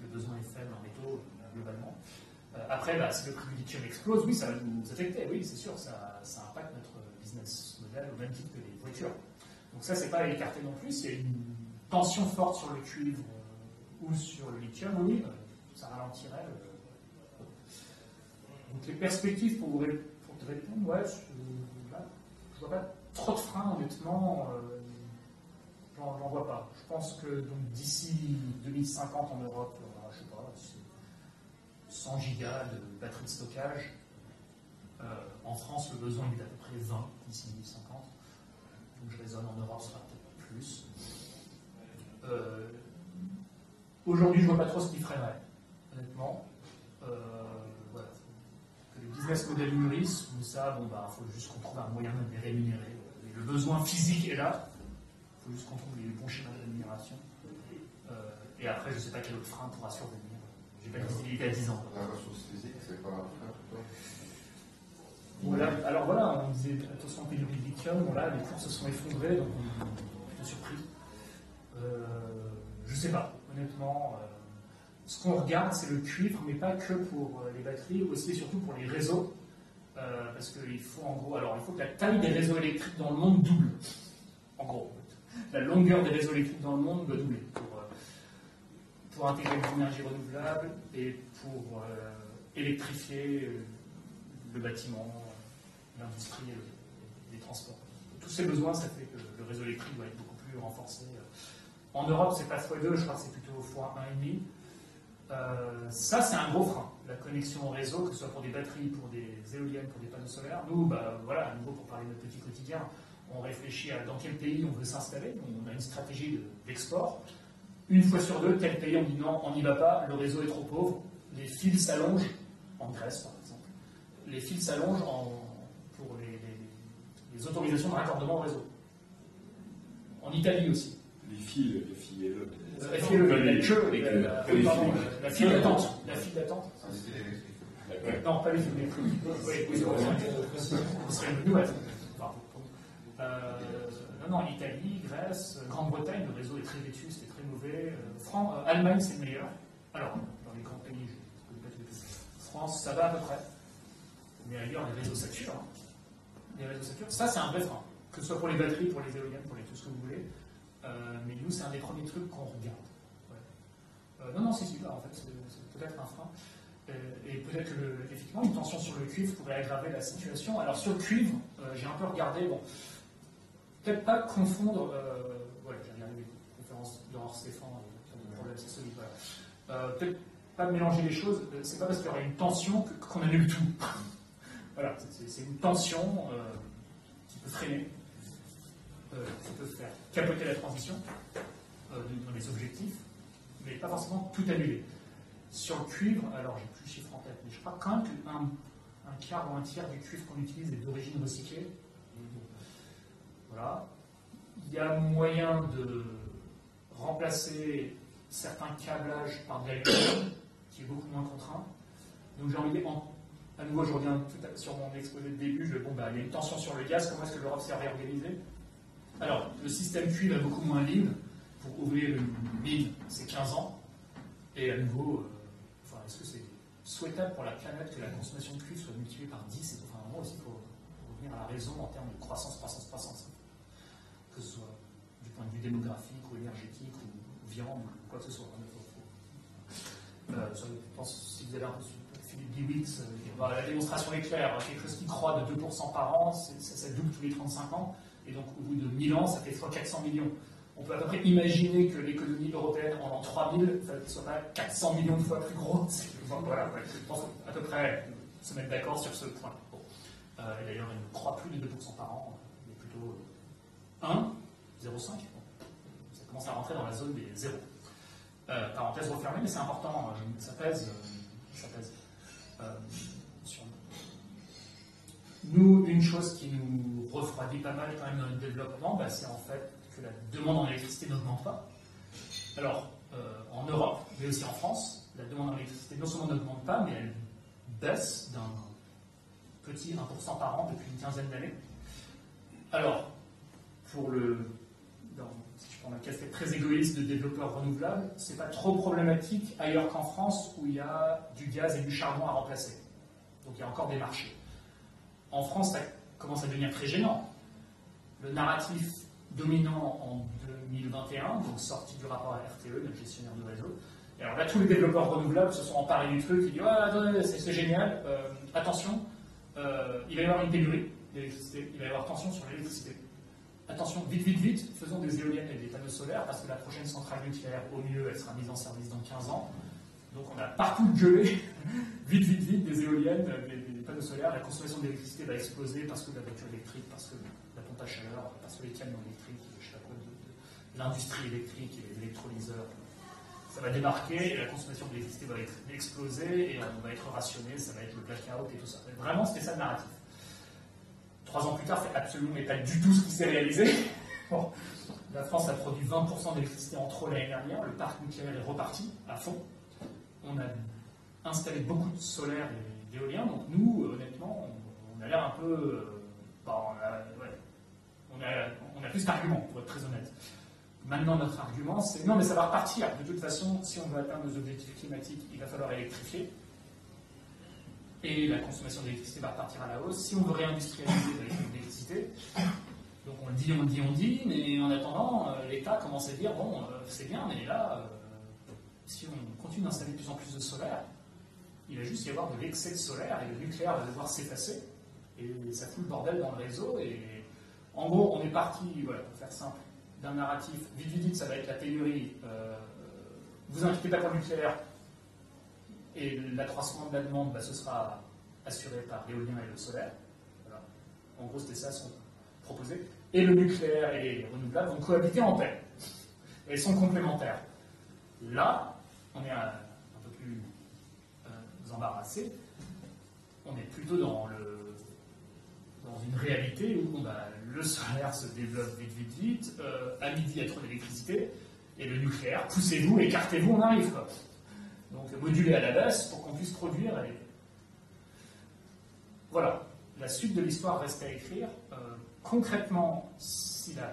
Le besoin est faible en métaux, globalement. Après, si le prix du lithium explose, oui, ça va nous affecter, oui, c'est sûr, ça impacte notre business model au même titre que les voitures. Donc ça, c'est pas à écarter non plus. S'il y a une tension forte sur le cuivre ou sur le lithium, oui, ça ralentirait. Donc les perspectives pour te répondre, ouais, je vois pas trop de freins, honnêtement. J'en vois pas. Je pense que d'ici 2050 en Europe, il y aura, je sais pas, 100 gigas de batteries de stockage. En France, le besoin est d'à peu près 20 d'ici 2050. Donc je raisonne, en Europe, ce sera peut-être plus. Aujourd'hui, je vois pas trop ce qui freinerait, honnêtement. Voilà. Que les business models mûrissent, mais ça, faut juste qu'on trouve un moyen de les rémunérer. Et le besoin physique est là. Il faut juste qu'on trouve les bons schémas de rémunération. Et après, je ne sais pas quel autre frein pourra survenir. Je n'ai pas de visibilité à 10 ans. La ressource physique, c'est pas un frein pour toi? Voilà, alors voilà, on disait attention pénurie de lithium, bon, là, les cours se sont effondrés, donc on est plutôt surpris. Je ne sais pas, honnêtement. Ce qu'on regarde, c'est le cuivre, mais pas que pour les batteries, aussi et surtout pour les réseaux. Parce qu'il faut en gros, alors il faut que la taille des réseaux électriques dans le monde double. En gros. La longueur des réseaux électriques dans le monde doit doubler pour intégrer les énergies renouvelables et pour électrifier le bâtiment, l'industrie et les transports. Tous ces besoins, ça fait que le réseau électrique doit être beaucoup plus renforcé. En Europe, c'est pas x2, je crois que c'est plutôt x1,5. Ça, c'est un gros frein. La connexion au réseau, que ce soit pour des batteries, pour des éoliennes, pour des panneaux solaires. Nous, voilà, à nouveau, pour parler de notre petit quotidien, on réfléchit à dans quel pays on veut s'installer. On a une stratégie d'export. Une fois sur deux, tel pays, on dit non, on n'y va pas, le réseau est trop pauvre. Les fils s'allongent, en Grèce par exemple. Les fils s'allongent pour les autorisations de raccordement au réseau. En Italie aussi. Les fils et le. La file d'attente. La file d'attente. Non, pas les fils électriques. Oui, ce serait une nouvelle. Non, Italie, Grèce, Grande-Bretagne, le réseau est très vétuste, c'est très mauvais. Allemagne, c'est le meilleur. Alors, dans les grands pays, je ne connais pas tous les pays. France, ça va à peu près. Mais ailleurs, les réseaux saturent. Les réseaux saturent. Ça, c'est un vrai frein. Que ce soit pour les batteries, pour les éoliennes, pour tout ce que vous voulez. Mais nous, c'est un des premiers trucs qu'on regarde. Ouais. Non, si, là, en fait, c'est peut-être un frein. Et peut-être que, effectivement, une tension sur le cuivre pourrait aggraver la situation. Alors, sur le cuivre, j'ai un peu regardé, peut-être pas confondre, j'ai regardé les conférences d'Henri Stéphane, le problème c'est solide, voilà. Peut-être pas mélanger les choses, c'est pas parce qu'il y aurait une tension qu'on annule tout. Voilà, c'est une tension qui peut freiner, qui peut faire capoter la transition dans les objectifs, mais pas forcément tout annuler. Sur le cuivre, alors j'ai plus le chiffre en tête, mais je crois quand même qu'un quart ou un tiers du cuivre qu'on utilise est d'origine recyclée. Voilà. Il y a moyen de remplacer certains câblages par de l'aluminium, qui est beaucoup moins contraint. Donc j'ai envie de... À nouveau, je reviens sur mon exposé de début, il y a une tension sur le gaz, comment est-ce que l'Europe s'est réorganisée? Alors, le système cuivre est beaucoup moins lean. Pour ouvrir une mine, c'est 15 ans. Et à nouveau, est-ce que c'est souhaitable pour la planète que la consommation de cuivre soit multipliée par 10 raison en termes de croissance. Que ce soit du point de vue démographique ou énergétique ou viande ou quoi que ce soit. Je pense, si vous avez un peu sur Philippe Biwix, la démonstration est claire. Quelque chose qui croît de 2% par an, ça double tous les 35 ans. Et donc, au bout de 1000 ans, ça fait fois 400 millions. On peut à peu près imaginer que l'économie européenne, en l'an 3000, soit pas 400 millions de fois plus grosse. Voilà, je pense à peu près se mettre d'accord sur ce point. Bon. Et d'ailleurs, elle ne croît plus de 2% par an, mais plutôt 1, 0,5. Ça commence à rentrer dans la zone des zéros. Parenthèse refermée, mais c'est important, ça pèse. Sur nous, une chose qui nous refroidit pas mal quand même dans le développement, c'est en fait que la demande en électricité n'augmente pas. Alors, en Europe, mais aussi en France, la demande en électricité non seulement n'augmente pas, mais elle baisse d'un petit 1% par an depuis une quinzaine d'années. Alors, si je prends un casquette très égoïste de développeurs renouvelables, c'est pas trop problématique ailleurs qu'en France où il y a du gaz et du charbon à remplacer. Donc il y a encore des marchés. En France, ça commence à devenir très gênant. Le narratif dominant en 2021, donc sorti du rapport à RTE, notre gestionnaire de réseau. Et alors là, tous les développeurs renouvelables se sont emparés du truc, ils disent attendez, c'est génial, attention, il va y avoir une pénurie d'électricité, il va y avoir tension sur l'électricité. Attention, vite, faisons des éoliennes et des panneaux solaires, parce que la prochaine centrale nucléaire, au mieux, elle sera mise en service dans 15 ans. Donc on a partout gueulé, vite, des éoliennes, des panneaux solaires, la consommation d'électricité va exploser parce que la voiture électrique, parce que la pompe à chaleur, parce que les camions électriques, je sais pas quoi, l'industrie électrique et les électrolyseurs, ça va débarquer et la consommation d'électricité va exploser et on va être rationné, ça va être le blackout et tout ça. Vraiment, c'était ça le narratif. 3 ans plus tard, c'est absolument pas du tout ce qui s'est réalisé. Bon. La France a produit 20% d'électricité en trop l'année dernière, le parc nucléaire est reparti à fond. On a installé beaucoup de solaire et d'éolien, donc nous, honnêtement, on a l'air un peu... on a plus d'arguments, pour être très honnête. Maintenant, notre argument, c'est non, mais ça va repartir. De toute façon, si on veut atteindre nos objectifs climatiques, il va falloir électrifier. Et la consommation d'électricité va repartir à la hausse. Si on veut réindustrialiser l'électricité, donc on le dit, mais en attendant, l'État commence à dire bon, c'est bien, mais là, si on continue d'installer de plus en plus de solaire, il va juste y avoir de l'excès de solaire et le nucléaire va devoir s'effacer. Et ça fout le bordel dans le réseau. Et en gros, on est parti, voilà, pour faire simple, d'un narratif vite, ça va être la pénurie. Vous inquiétez pas pour le nucléaire. Et l'accroissement de la demande, ce sera assuré par l'éolien et le solaire. Voilà. En gros, c'était ça son proposé. Et le nucléaire et les renouvelables vont cohabiter en paix. Et elles sont complémentaires. Là, on est un peu plus embarrassé. On est plutôt dans une réalité où le solaire se développe vite. À midi, il y a trop d'électricité. Et le nucléaire, poussez-vous, écartez-vous, on arrive, quoi. Donc moduler à la baisse pour qu'on puisse produire. Voilà, la suite de l'histoire reste à écrire. Concrètement, si la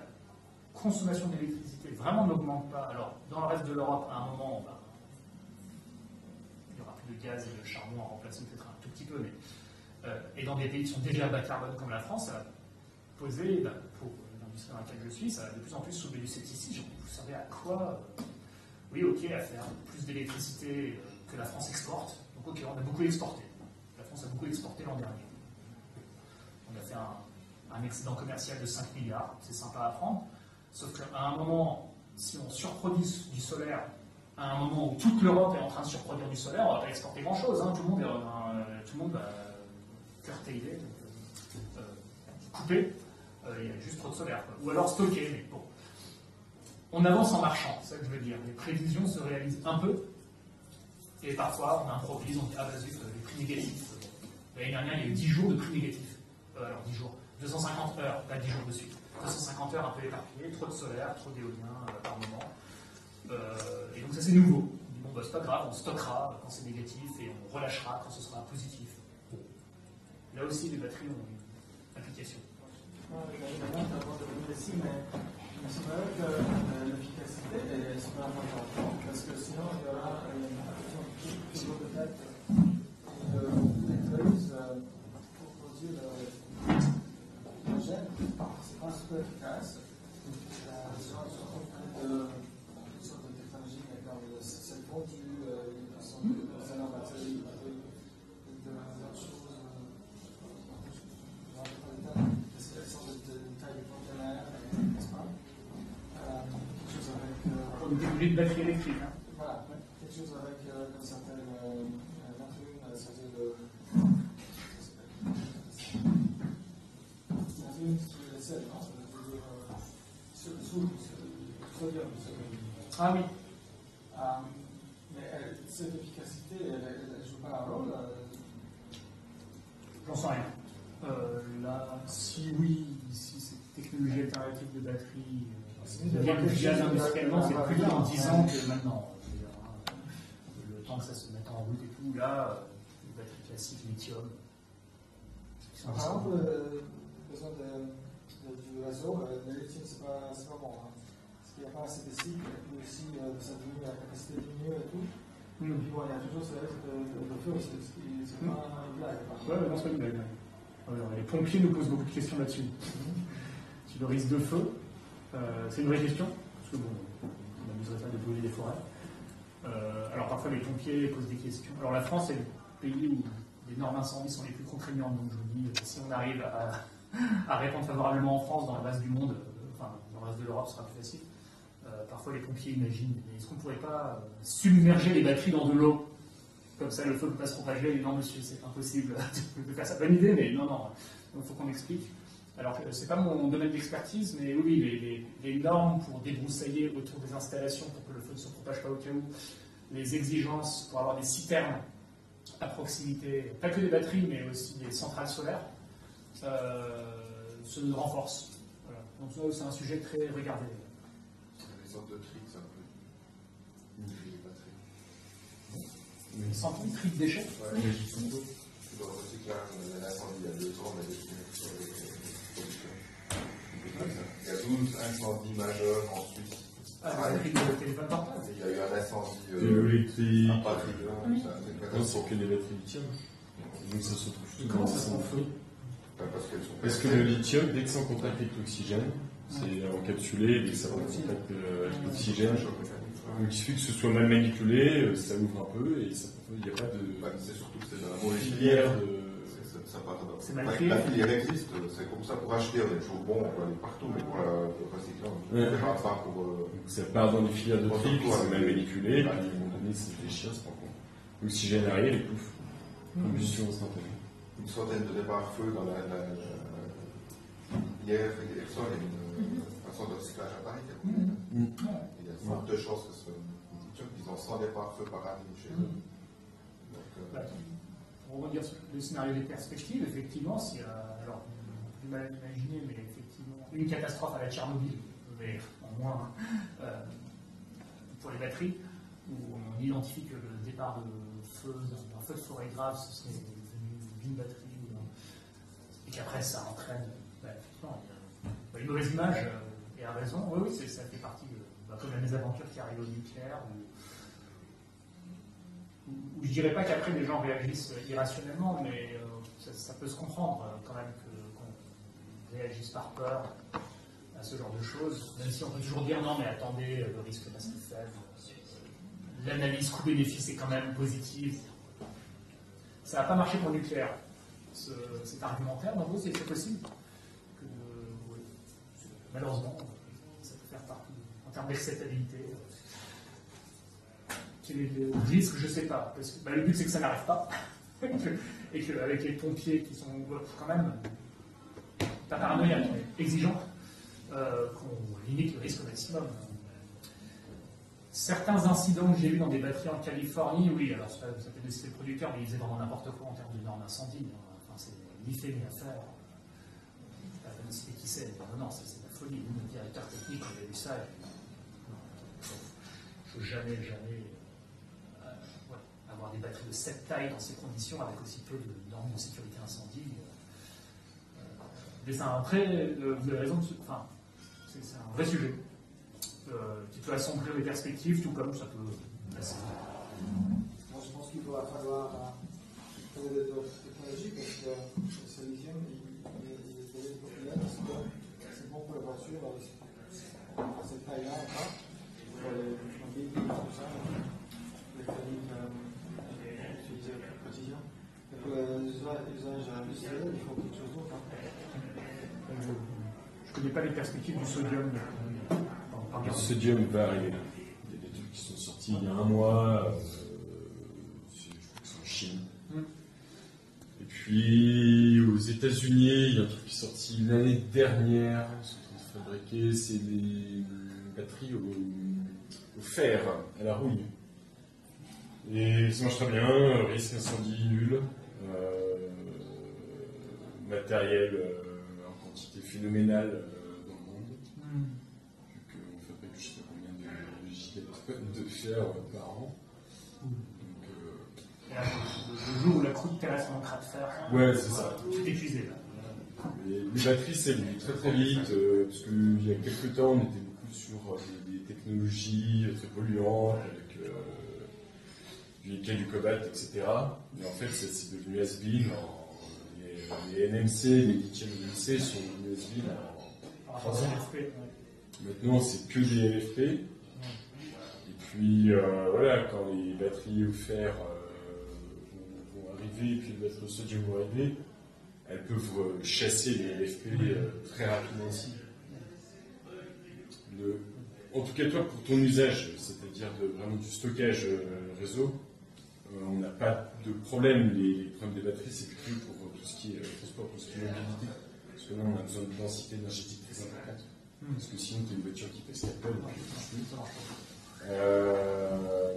consommation d'électricité vraiment n'augmente pas, alors dans le reste de l'Europe, à un moment, il n'y aura plus de gaz et de charbon à remplacer, peut-être un tout petit peu, mais et dans des pays qui sont déjà bas carbone comme la France, ça va poser, pour l'industrie dans laquelle je suis, ça va de plus en plus soulever du scepticisme. Vous savez à quoi oui, ok, à faire plus d'électricité que la France exporte. Donc, ok, on a beaucoup exporté. La France a beaucoup exporté l'an dernier. On a fait un excédent commercial de 5 milliards. C'est sympa à prendre. Sauf qu'à un moment, si on surproduit du solaire, à un moment où toute l'Europe est en train de surproduire du solaire, on ne va pas exporter grand-chose. Hein. Tout le monde va curtailer, couper. Il y a juste trop de solaire, quoi. Ou alors stocker, mais bon. On avance en marchant, c'est ça que je veux dire. Les prévisions se réalisent un peu, et parfois on improvise, on dit zut, les prix négatifs. L'année dernière, il y a eu 10 jours de prix négatifs. Alors 10 jours, 250 heures, pas 10 jours de suite. 250 heures un peu éparpillées, trop de solaire, trop d'éolien par moment. Et donc ça c'est nouveau. On dit bon, c'est pas grave, on stockera quand c'est négatif et on relâchera quand ce sera positif. Bon. Là aussi, les batteries ont une application. Avant de venir ici, mais il me semblerait que l'efficacité est super importante parce que sinon il y aura une application peut-être de maîtrise pour produire peu efficace. Une sorte de technologie, mais comme c'est fondu, c'est la batterie, de choses, des sortes de taille de conteneurs, n'est-ce pas? Quelque chose avec. Pour une technologie de batterie électrique. Hein. Voilà, quelque chose avec une certaine. Ah oui. Mais cette efficacité, elle joue pas un rôle. J'en sais rien. Là, si oui, si cette technologie alternative de batterie devient viable industriellement, c'est plus dans 10 ans que maintenant. Le temps que ça se mette en route et tout, là, les batteries classiques lithium. Par exemple, besoin du réseau, le lithium, c'est pas bon. Hein. Parce qu'il n'y a pas assez de cycles, et puis aussi ça diminue, la capacité diminue et tout. Et puis bon, il y a toujours ce risque de feu, c'est pas une blague. Ouais, non, c'est pas une blague. Alors, les pompiers nous posent beaucoup de questions là-dessus. Sur le risque de feu, c'est une vraie question, parce que bon, on n'amuserait pas de brûler des forêts. Alors parfois les pompiers posent des questions. Alors la France est le pays où les normes incendies sont les plus contraignantes, donc je vous dis, si on arrive à répondre favorablement en France, dans le reste du monde, enfin dans le reste de l'Europe, ce sera plus facile. Parfois les pompiers imaginent, est-ce qu'on ne pourrait pas submerger les batteries dans de l'eau? Comme ça le feu ne peut pas se propager. Non monsieur, c'est impossible de faire ça. Bonne idée, mais non, il faut qu'on explique. Alors c'est pas mon domaine d'expertise, mais oui, les normes pour débroussailler autour des installations pour que le feu ne se propage pas au cas où, les exigences pour avoir des citernes à proximité, pas que des batteries, mais aussi des centrales solaires, se renforcent. Voilà. Donc c'est un sujet très regardé. Les sortes de tricks un peu. Les batteries. Une centaine de tripes d'échecs. Ouais, mais justement, dans le recyclage, on avait l'incendie il y a 2 ans, on avait sur les productions. Il y a 12 incendies majeurs en Suisse. Ah, les tripes de téléphone portable. Il y a eu un incendie électrique. à Paris. Non, c'est que les batteries lithium. Donc ça se trouve Comment ça s'en fait? Parce que le lithium, dès que c'est en contact avec l'oxygène, c'est encapsulé, dès que ça va en contact avec l'oxygène, donc il suffit que ce soit mal manipulé, ça ouvre un peu et il n'y a pas de c'est surtout que c'est filière de. C'est mal la filière existe, c'est comme ça pour acheter, on est toujours bon, on peut aller partout, mais pour le recyclage, on ne fait pas ça pour. Donc ça part dans des filières de tri, puis c'est mal manipulé, et puis à un moment donné, c'est déchire, c'est pas con. L'oxygène arrive et pouf, combustion instantanée. Une centaine de départs feu dans hier, Exxon, il y a une façon de recyclage à Paris. Il y a forte de chances que ce soit ils ont 100 départs feu par année chez eux. Donc, pour rebondir sur le scénario des perspectives, effectivement, s'il y a, alors, du mal à l'imaginer, mais effectivement, une catastrophe à la Tchernobyl, mais en moins, pour les batteries, où on identifie que le départ de feu, d'un feu de forêt grave, ce serait d'une batterie, et qu'après ça entraîne une mauvaise image, et à raison, oui, ça fait partie, comme la mésaventure qui arrive au nucléaire, où je ne dirais pas qu'après les gens réagissent irrationnellement, mais ça peut se comprendre quand même qu'on réagisse par peur à ce genre de choses, même si on peut toujours dire non, mais attendez, le risque reste faible. L'analyse coût-bénéfice est quand même positive. Ça n'a pas marché pour le nucléaire, cet argumentaire, en gros, c'est possible. Malheureusement, ça peut faire partie, en termes d'acceptabilité. Quel est le risque? Je ne sais pas. Parce que, le but, c'est que ça n'arrive pas. Et qu'avec les pompiers qui sont quand même pas paranoïaques, mais exigeants, qu'on limite le risque au maximum. Certains incidents que j'ai vus dans des batteries en Californie, oui, alors ça peut décider le producteur, mais ils faisaient vraiment n'importe quoi en termes de normes incendie. Enfin, c'est ni fait ni à faire. Je ne vais pas décider qui c'est. Non, c'est la folie. Nous, notre directeur technique, on avait vu ça. Il ne faut jamais avoir des batteries de cette taille dans ces conditions avec aussi peu de normes de sécurité incendie. Mais c'est un vrai, vous avez raison, enfin, c'est un vrai sujet qui peut assombrir les perspectives, tout comme ça peut passer. Moi, je pense qu'il va falloir trouver d'autres technologies parce que ce lithium, il est devenu populaire parce que c'est bon pour le IA encore, pour les mobiles, tout ça, l'électronique utilisée au quotidien. Et pour les usages industriels, il faut quelque chose d'autre. Je ne connais pas les perspectives du sodium. Le sodium va arriver. Il y a des trucs qui sont sortis il y a un mois, je crois que c'est en Chine. Et puis aux États-Unis, il y a un truc qui est sorti l'année dernière, ils sont en train de fabriquer, c'est des batteries au fer, à la rouille. Et ça marche très bien, risque incendie nul, matériel en quantité phénoménale dans le monde. Vu qu'on fabrique je ne sais pas combien de gigatonnes de fer par an. Le jour où la croûte terrestre manquera de fer, Ouais, c'est ça. tout est épuisé là. Les batteries s'évoluent très très vite, parce qu'il y a quelques temps, on était beaucoup sur des technologies très polluantes, avec du nickel, du cobalt, etc. Mais en fait, c'est devenu has-been. Les NMC, les lithium NMC sont devenus has-been en 3 ans. Maintenant, c'est que des LFP. Et puis, voilà, quand les batteries au fer vont arriver, et puis les batteries au sodium vont arriver, elles peuvent chasser les LFP très rapidement aussi. En tout cas, toi, pour ton usage, c'est-à-dire vraiment du stockage réseau, on n'a pas de problème. Les problèmes des batteries, c'est plutôt pour tout ce qui est transport, tout ce qui est mobilité. Parce que là, on a besoin de densité énergétique très importante. Parce que sinon, tu as une voiture qui pèse 4 tonnes.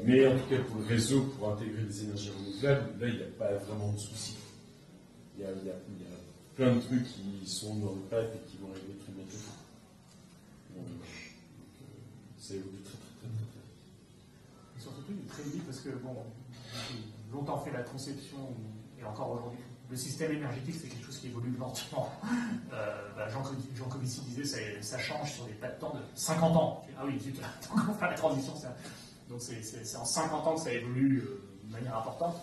Mais en tout cas, pour le réseau, pour intégrer des énergies renouvelables, là, il n'y a pas vraiment de souci. Il y a plein de trucs qui sont dans le pipe et qui vont arriver très bientôt. Ça évolue très. Et surtout, il est très vite parce que, bon, j'ai longtemps fait la conception, et encore aujourd'hui, le système énergétique, c'est quelque chose qui évolue lentement. Jean Covici disait ça change sur des tas de temps de 50 ans. Ah oui, zut, comment faire la transition donc c'est en 50 ans que ça évolue de manière importante.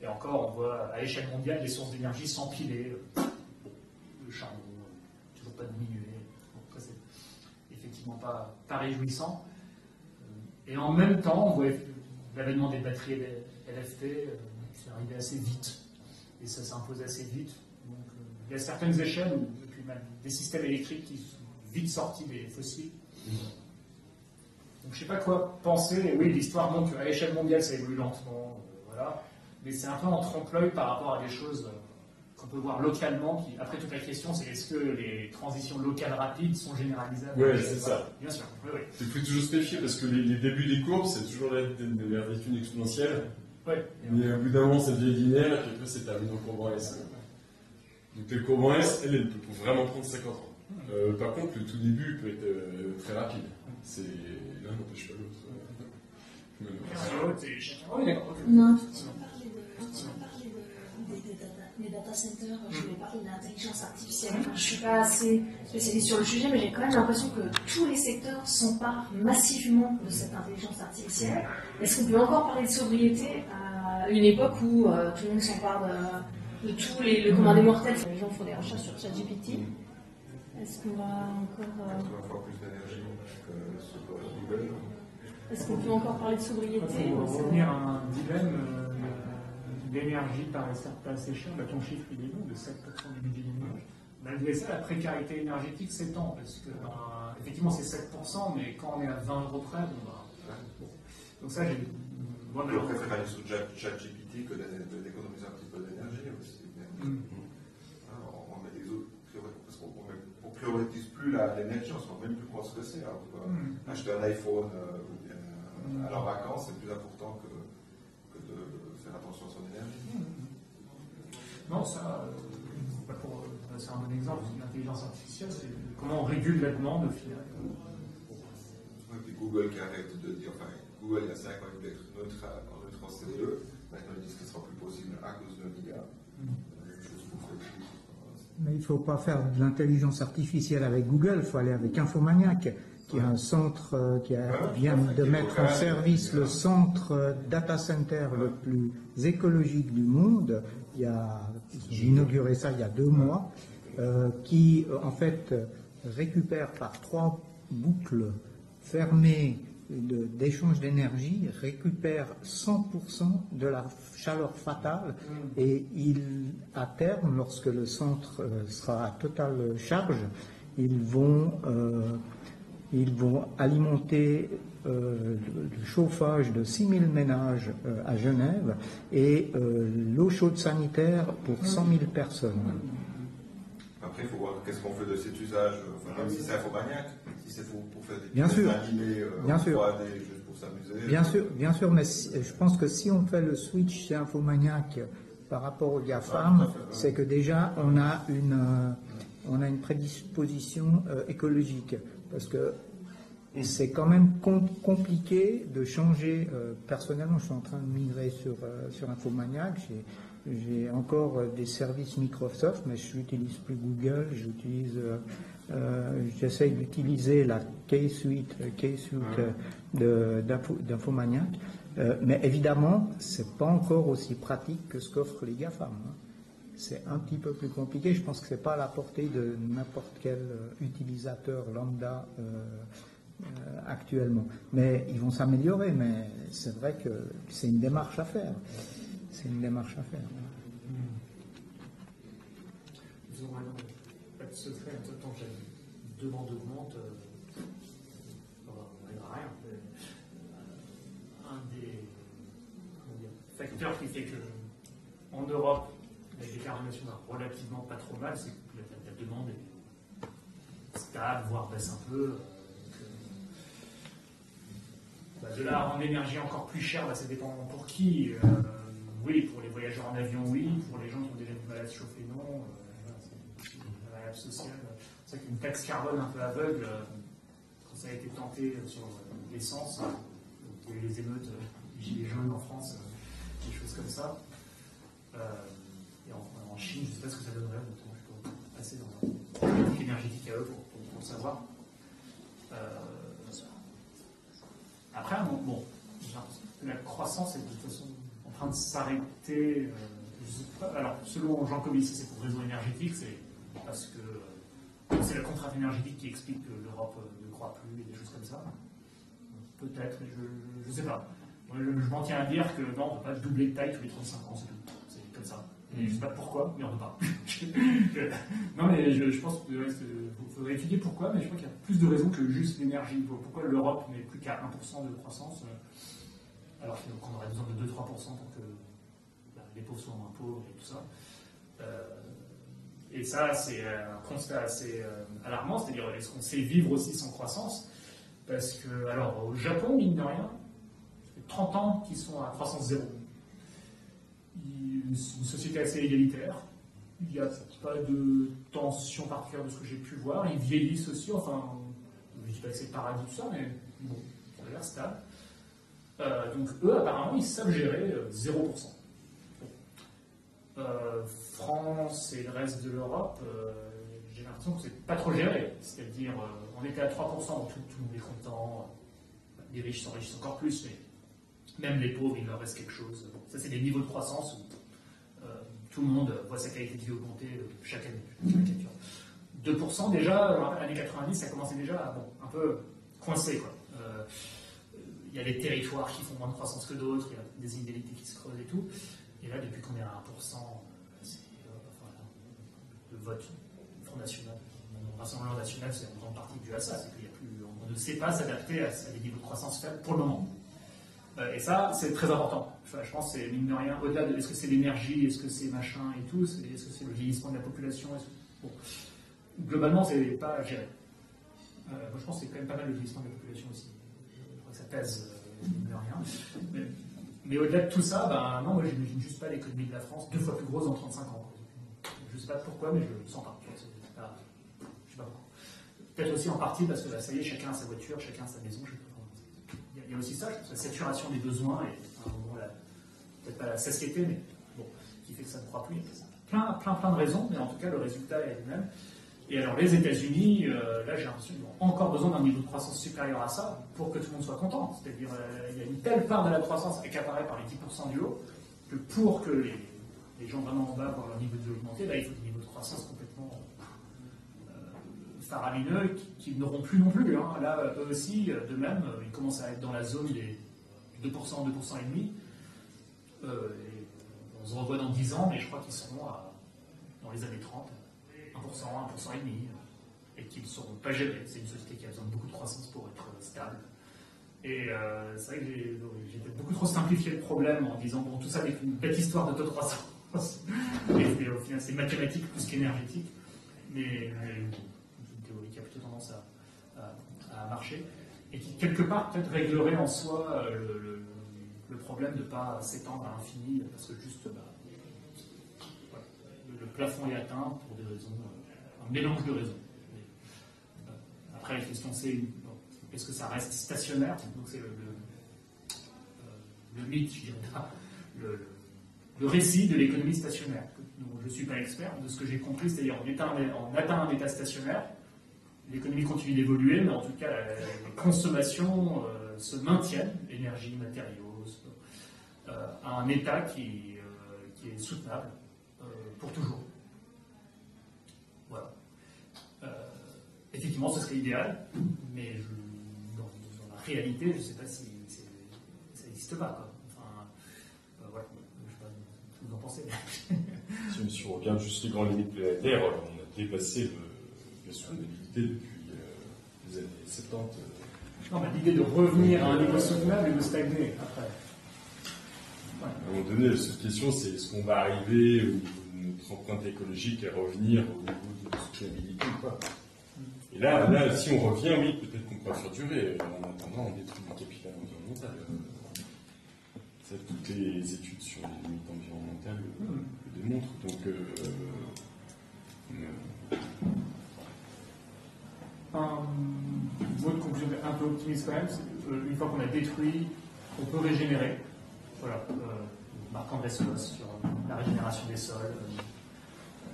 Et encore, on voit à l'échelle mondiale les sources d'énergie s'empiler. Le charbon, toujours pas diminué. Donc, ça, c'est effectivement pas réjouissant. Et en même temps, on voit l'avènement des batteries LFP qui s'est arrivé assez vite. Et ça s'impose assez vite. Donc, il y a certaines échelles où, et puis même des systèmes électriques qui sont vite sortis des fossiles. Donc, je ne sais pas quoi penser. Oui, l'histoire montre qu'à l'échelle mondiale, ça évolue lentement. Voilà. Mais c'est un peu en trompe-l'œil par rapport à des choses qu'on peut voir localement. Après, toute la question, c'est est-ce que les transitions locales rapides sont généralisables? Oui, c'est ça. Bien sûr. Oui. Il faut toujours se méfier parce que les débuts des courbes, c'est toujours vers des thunes exponentielles. Ouais. Mais au bout d'un moment, ça devient linéaire et puis après, c'est terminé en courbe en S. Donc, la courbe en S, elle peut vraiment prendre 50 ans. Par contre, le tout début peut être très rapide. L'un n'empêche pas l'autre. Non, des data centers, je voulais parler de l'intelligence artificielle. Je ne suis pas assez spécialisée sur le sujet, mais j'ai quand même l'impression que tous les secteurs s'emparent massivement de cette intelligence artificielle. Est-ce qu'on peut encore parler de sobriété à une époque où tout le monde s'empare de tous le commun des mortels? Les gens font des recherches sur ChatGPT. Est-ce qu'on va encore... 80 fois plus d'énergie que sur Google. Est-ce qu'on peut encore parler de sobriété? C'est devenir un dilemme. L'énergie paraît pas assez chère, ton chiffre il est bon, de 7% du budget d'énergie. Malgré ça, la précarité énergétique s'étend, parce que effectivement c'est 7%, mais quand on est à 20 € près, bon. Donc ça, j'ai. Je préfère aller sur ChatGPT que d'économiser un petit peu d'énergie aussi. On met les autres priorités, parce qu'on ne priorise plus l'énergie, on ne se rend même plus compte ce que c'est. Acheter un iPhone à leurs vacances, c'est plus important que de faire attention à son énergie. Non, ça, c'est un bon exemple. L'intelligence artificielle, c'est comment on régule la demande au final. Et puis Google qui arrête de dire, Google il y a 5 ans il était neutre en CO2, maintenant ils disent que ce sera plus possible à cause de l'IA. Mais il ne faut pas faire de l'intelligence artificielle avec Google, il faut aller avec Infomaniac, qui est un centre qui vient de mettre en service le centre data center le plus écologique du monde. J'ai inauguré ça il y a 2 mois, qui en fait récupère par 3 boucles fermé d'échange d'énergie récupère 100% de la chaleur fatale et à terme, lorsque le centre sera à totale charge, ils vont alimenter le chauffage de 6000 ménages à Genève et l'eau chaude sanitaire pour 100 000 personnes. Après, il faut voir qu'est-ce qu'on fait de cet usage, enfin, même si c'est infomaniaque, si c'est pour faire des Bien sûr. animés, Bien sûr. juste pour s'amuser. Bien sûr, mais je pense que si on fait le switch chez Infomaniac par rapport aux GAFAM, c'est que déjà on a une prédisposition écologique, parce que c'est quand même compliqué de changer. Personnellement, je suis en train de migrer sur Infomaniac. J'ai encore des services Microsoft, mais je n'utilise plus Google. J'essaye d'utiliser la K-Suite d'Infomaniac. Mais évidemment, c'est pas encore aussi pratique que ce qu'offrent les GAFAM. C'est un petit peu plus compliqué. Je pense que c'est pas à la portée de n'importe quel utilisateur lambda actuellement. Mais ils vont s'améliorer. Mais c'est vrai que c'est une démarche à faire. C'est une démarche à faire. Disons, pas de secret, en même temps que la demande augmente, on n'arrivera à rien. Un des facteurs qui fait que en Europe, la décarbonation va relativement pas trop mal, c'est que la demande est stable, voire baisse un peu. De là à rendre l'énergie encore plus chère, ça dépend pour qui. Oui, pour les voyageurs en avion, oui. Pour les gens qui ont déjà du mal à se chauffer, non. C'est une variable sociale. C'est vrai qu'une taxe carbone un peu aveugle, quand ça a été tenté sur l'essence, il y a eu les émeutes, les gilets jaunes en France, des choses comme ça. Et en Chine, je ne sais pas ce que ça donnerait, notamment je peux passer dans un politique énergétique à eux pour le savoir. Après, bon, j'ai l'impression que la croissance est de toute façon en train de s'arrêter. Alors, selon Jean Covici, c'est pour raison énergétique, c'est parce que c'est la contrainte énergétique qui explique que l'Europe ne croît plus et des choses comme ça. Peut-être, mais je ne sais pas. Moi, je m'en tiens à dire que non, on ne peut pas doubler de taille tous les 35 ans, c'est tout. C'est comme ça. Et je ne sais pas pourquoi, mais on ne peut pas. Non, mais je pense qu'il faudrait étudier pourquoi, mais je crois qu'il y a plus de raisons que juste l'énergie. Pourquoi l'Europe n'est plus qu'à 1% de croissance, alors qu'on aurait besoin de 2-3% pour que les pauvres soient moins pauvres et tout ça. Et ça, c'est un constat assez alarmant, c'est-à-dire est-ce qu'on sait vivre aussi sans croissance? Parce que, alors, au Japon, mine de rien, ça fait 30 ans qu'ils sont à croissance zéro. Une société assez égalitaire. Il n'y a pas de tension particulière de ce que j'ai pu voir. Ils vieillissent aussi, enfin, je ne dis pas que c'est le paradis tout ça, mais bon, ça a l'air stable. Donc eux, apparemment, ils savent gérer 0%. France et le reste de l'Europe, j'ai l'impression que c'est pas trop géré. C'est-à-dire, on était à 3%, tout le monde est content. Les riches s'enrichissent encore plus, mais même les pauvres, il leur reste quelque chose. Bon, ça, c'est des niveaux de croissance où tout le monde voit sa qualité de vie augmenter chaque année. 2% déjà, années 90, ça commençait déjà un peu coincé, quoi. Il y a des territoires qui font moins de croissance que d'autres, il y a des inégalités qui se creusent et tout. Et là, depuis qu'on est à 1%, le vote Front National, le Rassemblement National, c'est une grande partie dû à ça. C'est qu'il y a plus, on ne sait pas s'adapter à des niveaux de croissance faibles pour le moment. Et ça, c'est très important. Enfin, je pense que c'est, mine de rien, au-delà de est-ce que c'est l'énergie, est-ce que c'est machin et tout, est-ce que c'est le vieillissement de la population, bon. Globalement, c'est pas géré. Moi, je pense que c'est quand même pas mal le vieillissement de la population aussi. Je crois que ça pèse, mine de rien. Mais au-delà de tout ça, non, moi, j'imagine juste pas l'économie de la France 2 fois plus grosse dans 35 ans. Je sais pas pourquoi, mais je le sens pas. Je sais pas pourquoi. Peut-être aussi en partie parce que là, ça y est, chacun a sa voiture, chacun a sa maison. Il y a aussi ça, je pense, la saturation des besoins et à un moment, peut-être pas la satiété, mais bon, qui fait que ça ne croît plus. Plein de raisons, mais en tout cas, le résultat est le même. Et alors, les États-Unis, là, j'ai l'impression qu'ils ont encore besoin d'un niveau de croissance supérieur à ça pour que tout le monde soit content. C'est-à-dire, il y a une telle part de la croissance accaparée par les 10% du haut que pour que les gens vraiment en bas voient leur niveau de vie augmenter, là, il faut des niveaux de croissance complètement faramineux qui n'auront plus non plus. Hein. Là, eux aussi, de même, ils commencent à être dans la zone des 2%, 2,5%. Et on se revoit dans 10 ans, mais je crois qu'ils seront dans les années 30, 1%, 1,5%, et qu'ils ne seront pas gérés. C'est une société qui a besoin de beaucoup de croissance pour être stable. Et c'est vrai que j'ai peut-être beaucoup trop simplifié le problème en disant bon, tout ça n'est qu'une bête histoire d'autocroissance. Et au final, c'est mathématique plus qu'énergétique. Mais une théorie qui a plutôt tendance à marcher. Et qui, quelque part, peut-être réglerait en soi le problème de ne pas s'étendre à l'infini, parce que juste voilà, le plafond est atteint pour des raisons, un mélange de raisons. Après, la question c'est est-ce que ça reste stationnaire? Donc c'est le mythe, je dirais, le récit de l'économie stationnaire. Donc, je ne suis pas expert de ce que j'ai compris, c'est-à-dire on atteint un état stationnaire, l'économie continue d'évoluer, mais en tout cas les consommations se maintiennent, énergie, matériaux, à un état qui est soutenable pour toujours. Voilà. Effectivement, ce serait idéal, mais dans la réalité, je ne sais pas si ça n'existe pas. Quoi. Enfin, voilà. Je ne sais pas ce que vous en pensez. Si on regarde juste les grandes limites planétaires, on a dépassé le soutenabilité depuis les années 70. Non, mais l'idée de revenir à un niveau soutenable et de stagner après. Ouais. À un moment donné, cette question, c'est est-ce qu'on va arriver où notre empreinte écologique à revenir au niveau de la soutenabilité ou pas? Et là, si on revient, oui, peut-être qu'on pourra faire durer. En attendant, on détruit le capital environnemental. Ça, toutes les études sur les limites environnementales le démontrent. Donc, votre conclusion un peu optimiste quand même, une fois qu'on a détruit, on peut régénérer. Voilà, marquant de sur la régénération des sols,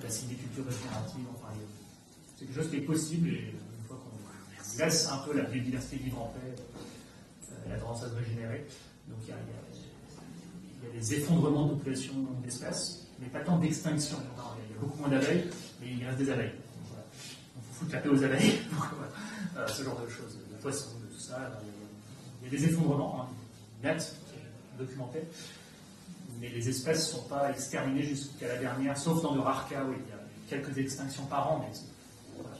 la sylviculture régénérative, enfin, c'est quelque chose qui est possible et une fois qu'on laisse un peu la biodiversité vivre en paix, elle a tendance à se régénérer. Donc il y a des effondrements de population d'espèces, mais pas tant d'extinction. Il y a beaucoup moins d'abeilles, mais il reste des abeilles. Voilà. Donc il faut taper aux abeilles, ce genre de choses, de poissons, de tout ça. Il y a des effondrements nets, documentés, mais les espèces ne sont pas exterminées jusqu'à la dernière, sauf dans de rares cas où il y a quelques extinctions par an, mais voilà.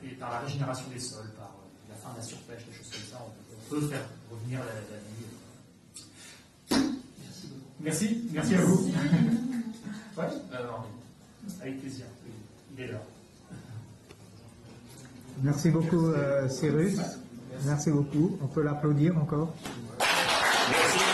Et par la régénération des sols, par la fin de la surpêche, des choses comme ça, on peut faire revenir la vie. Merci à vous. Ouais, avec plaisir. Il est là. Merci beaucoup, Cyrus. Merci beaucoup. On peut l'applaudir encore. Merci.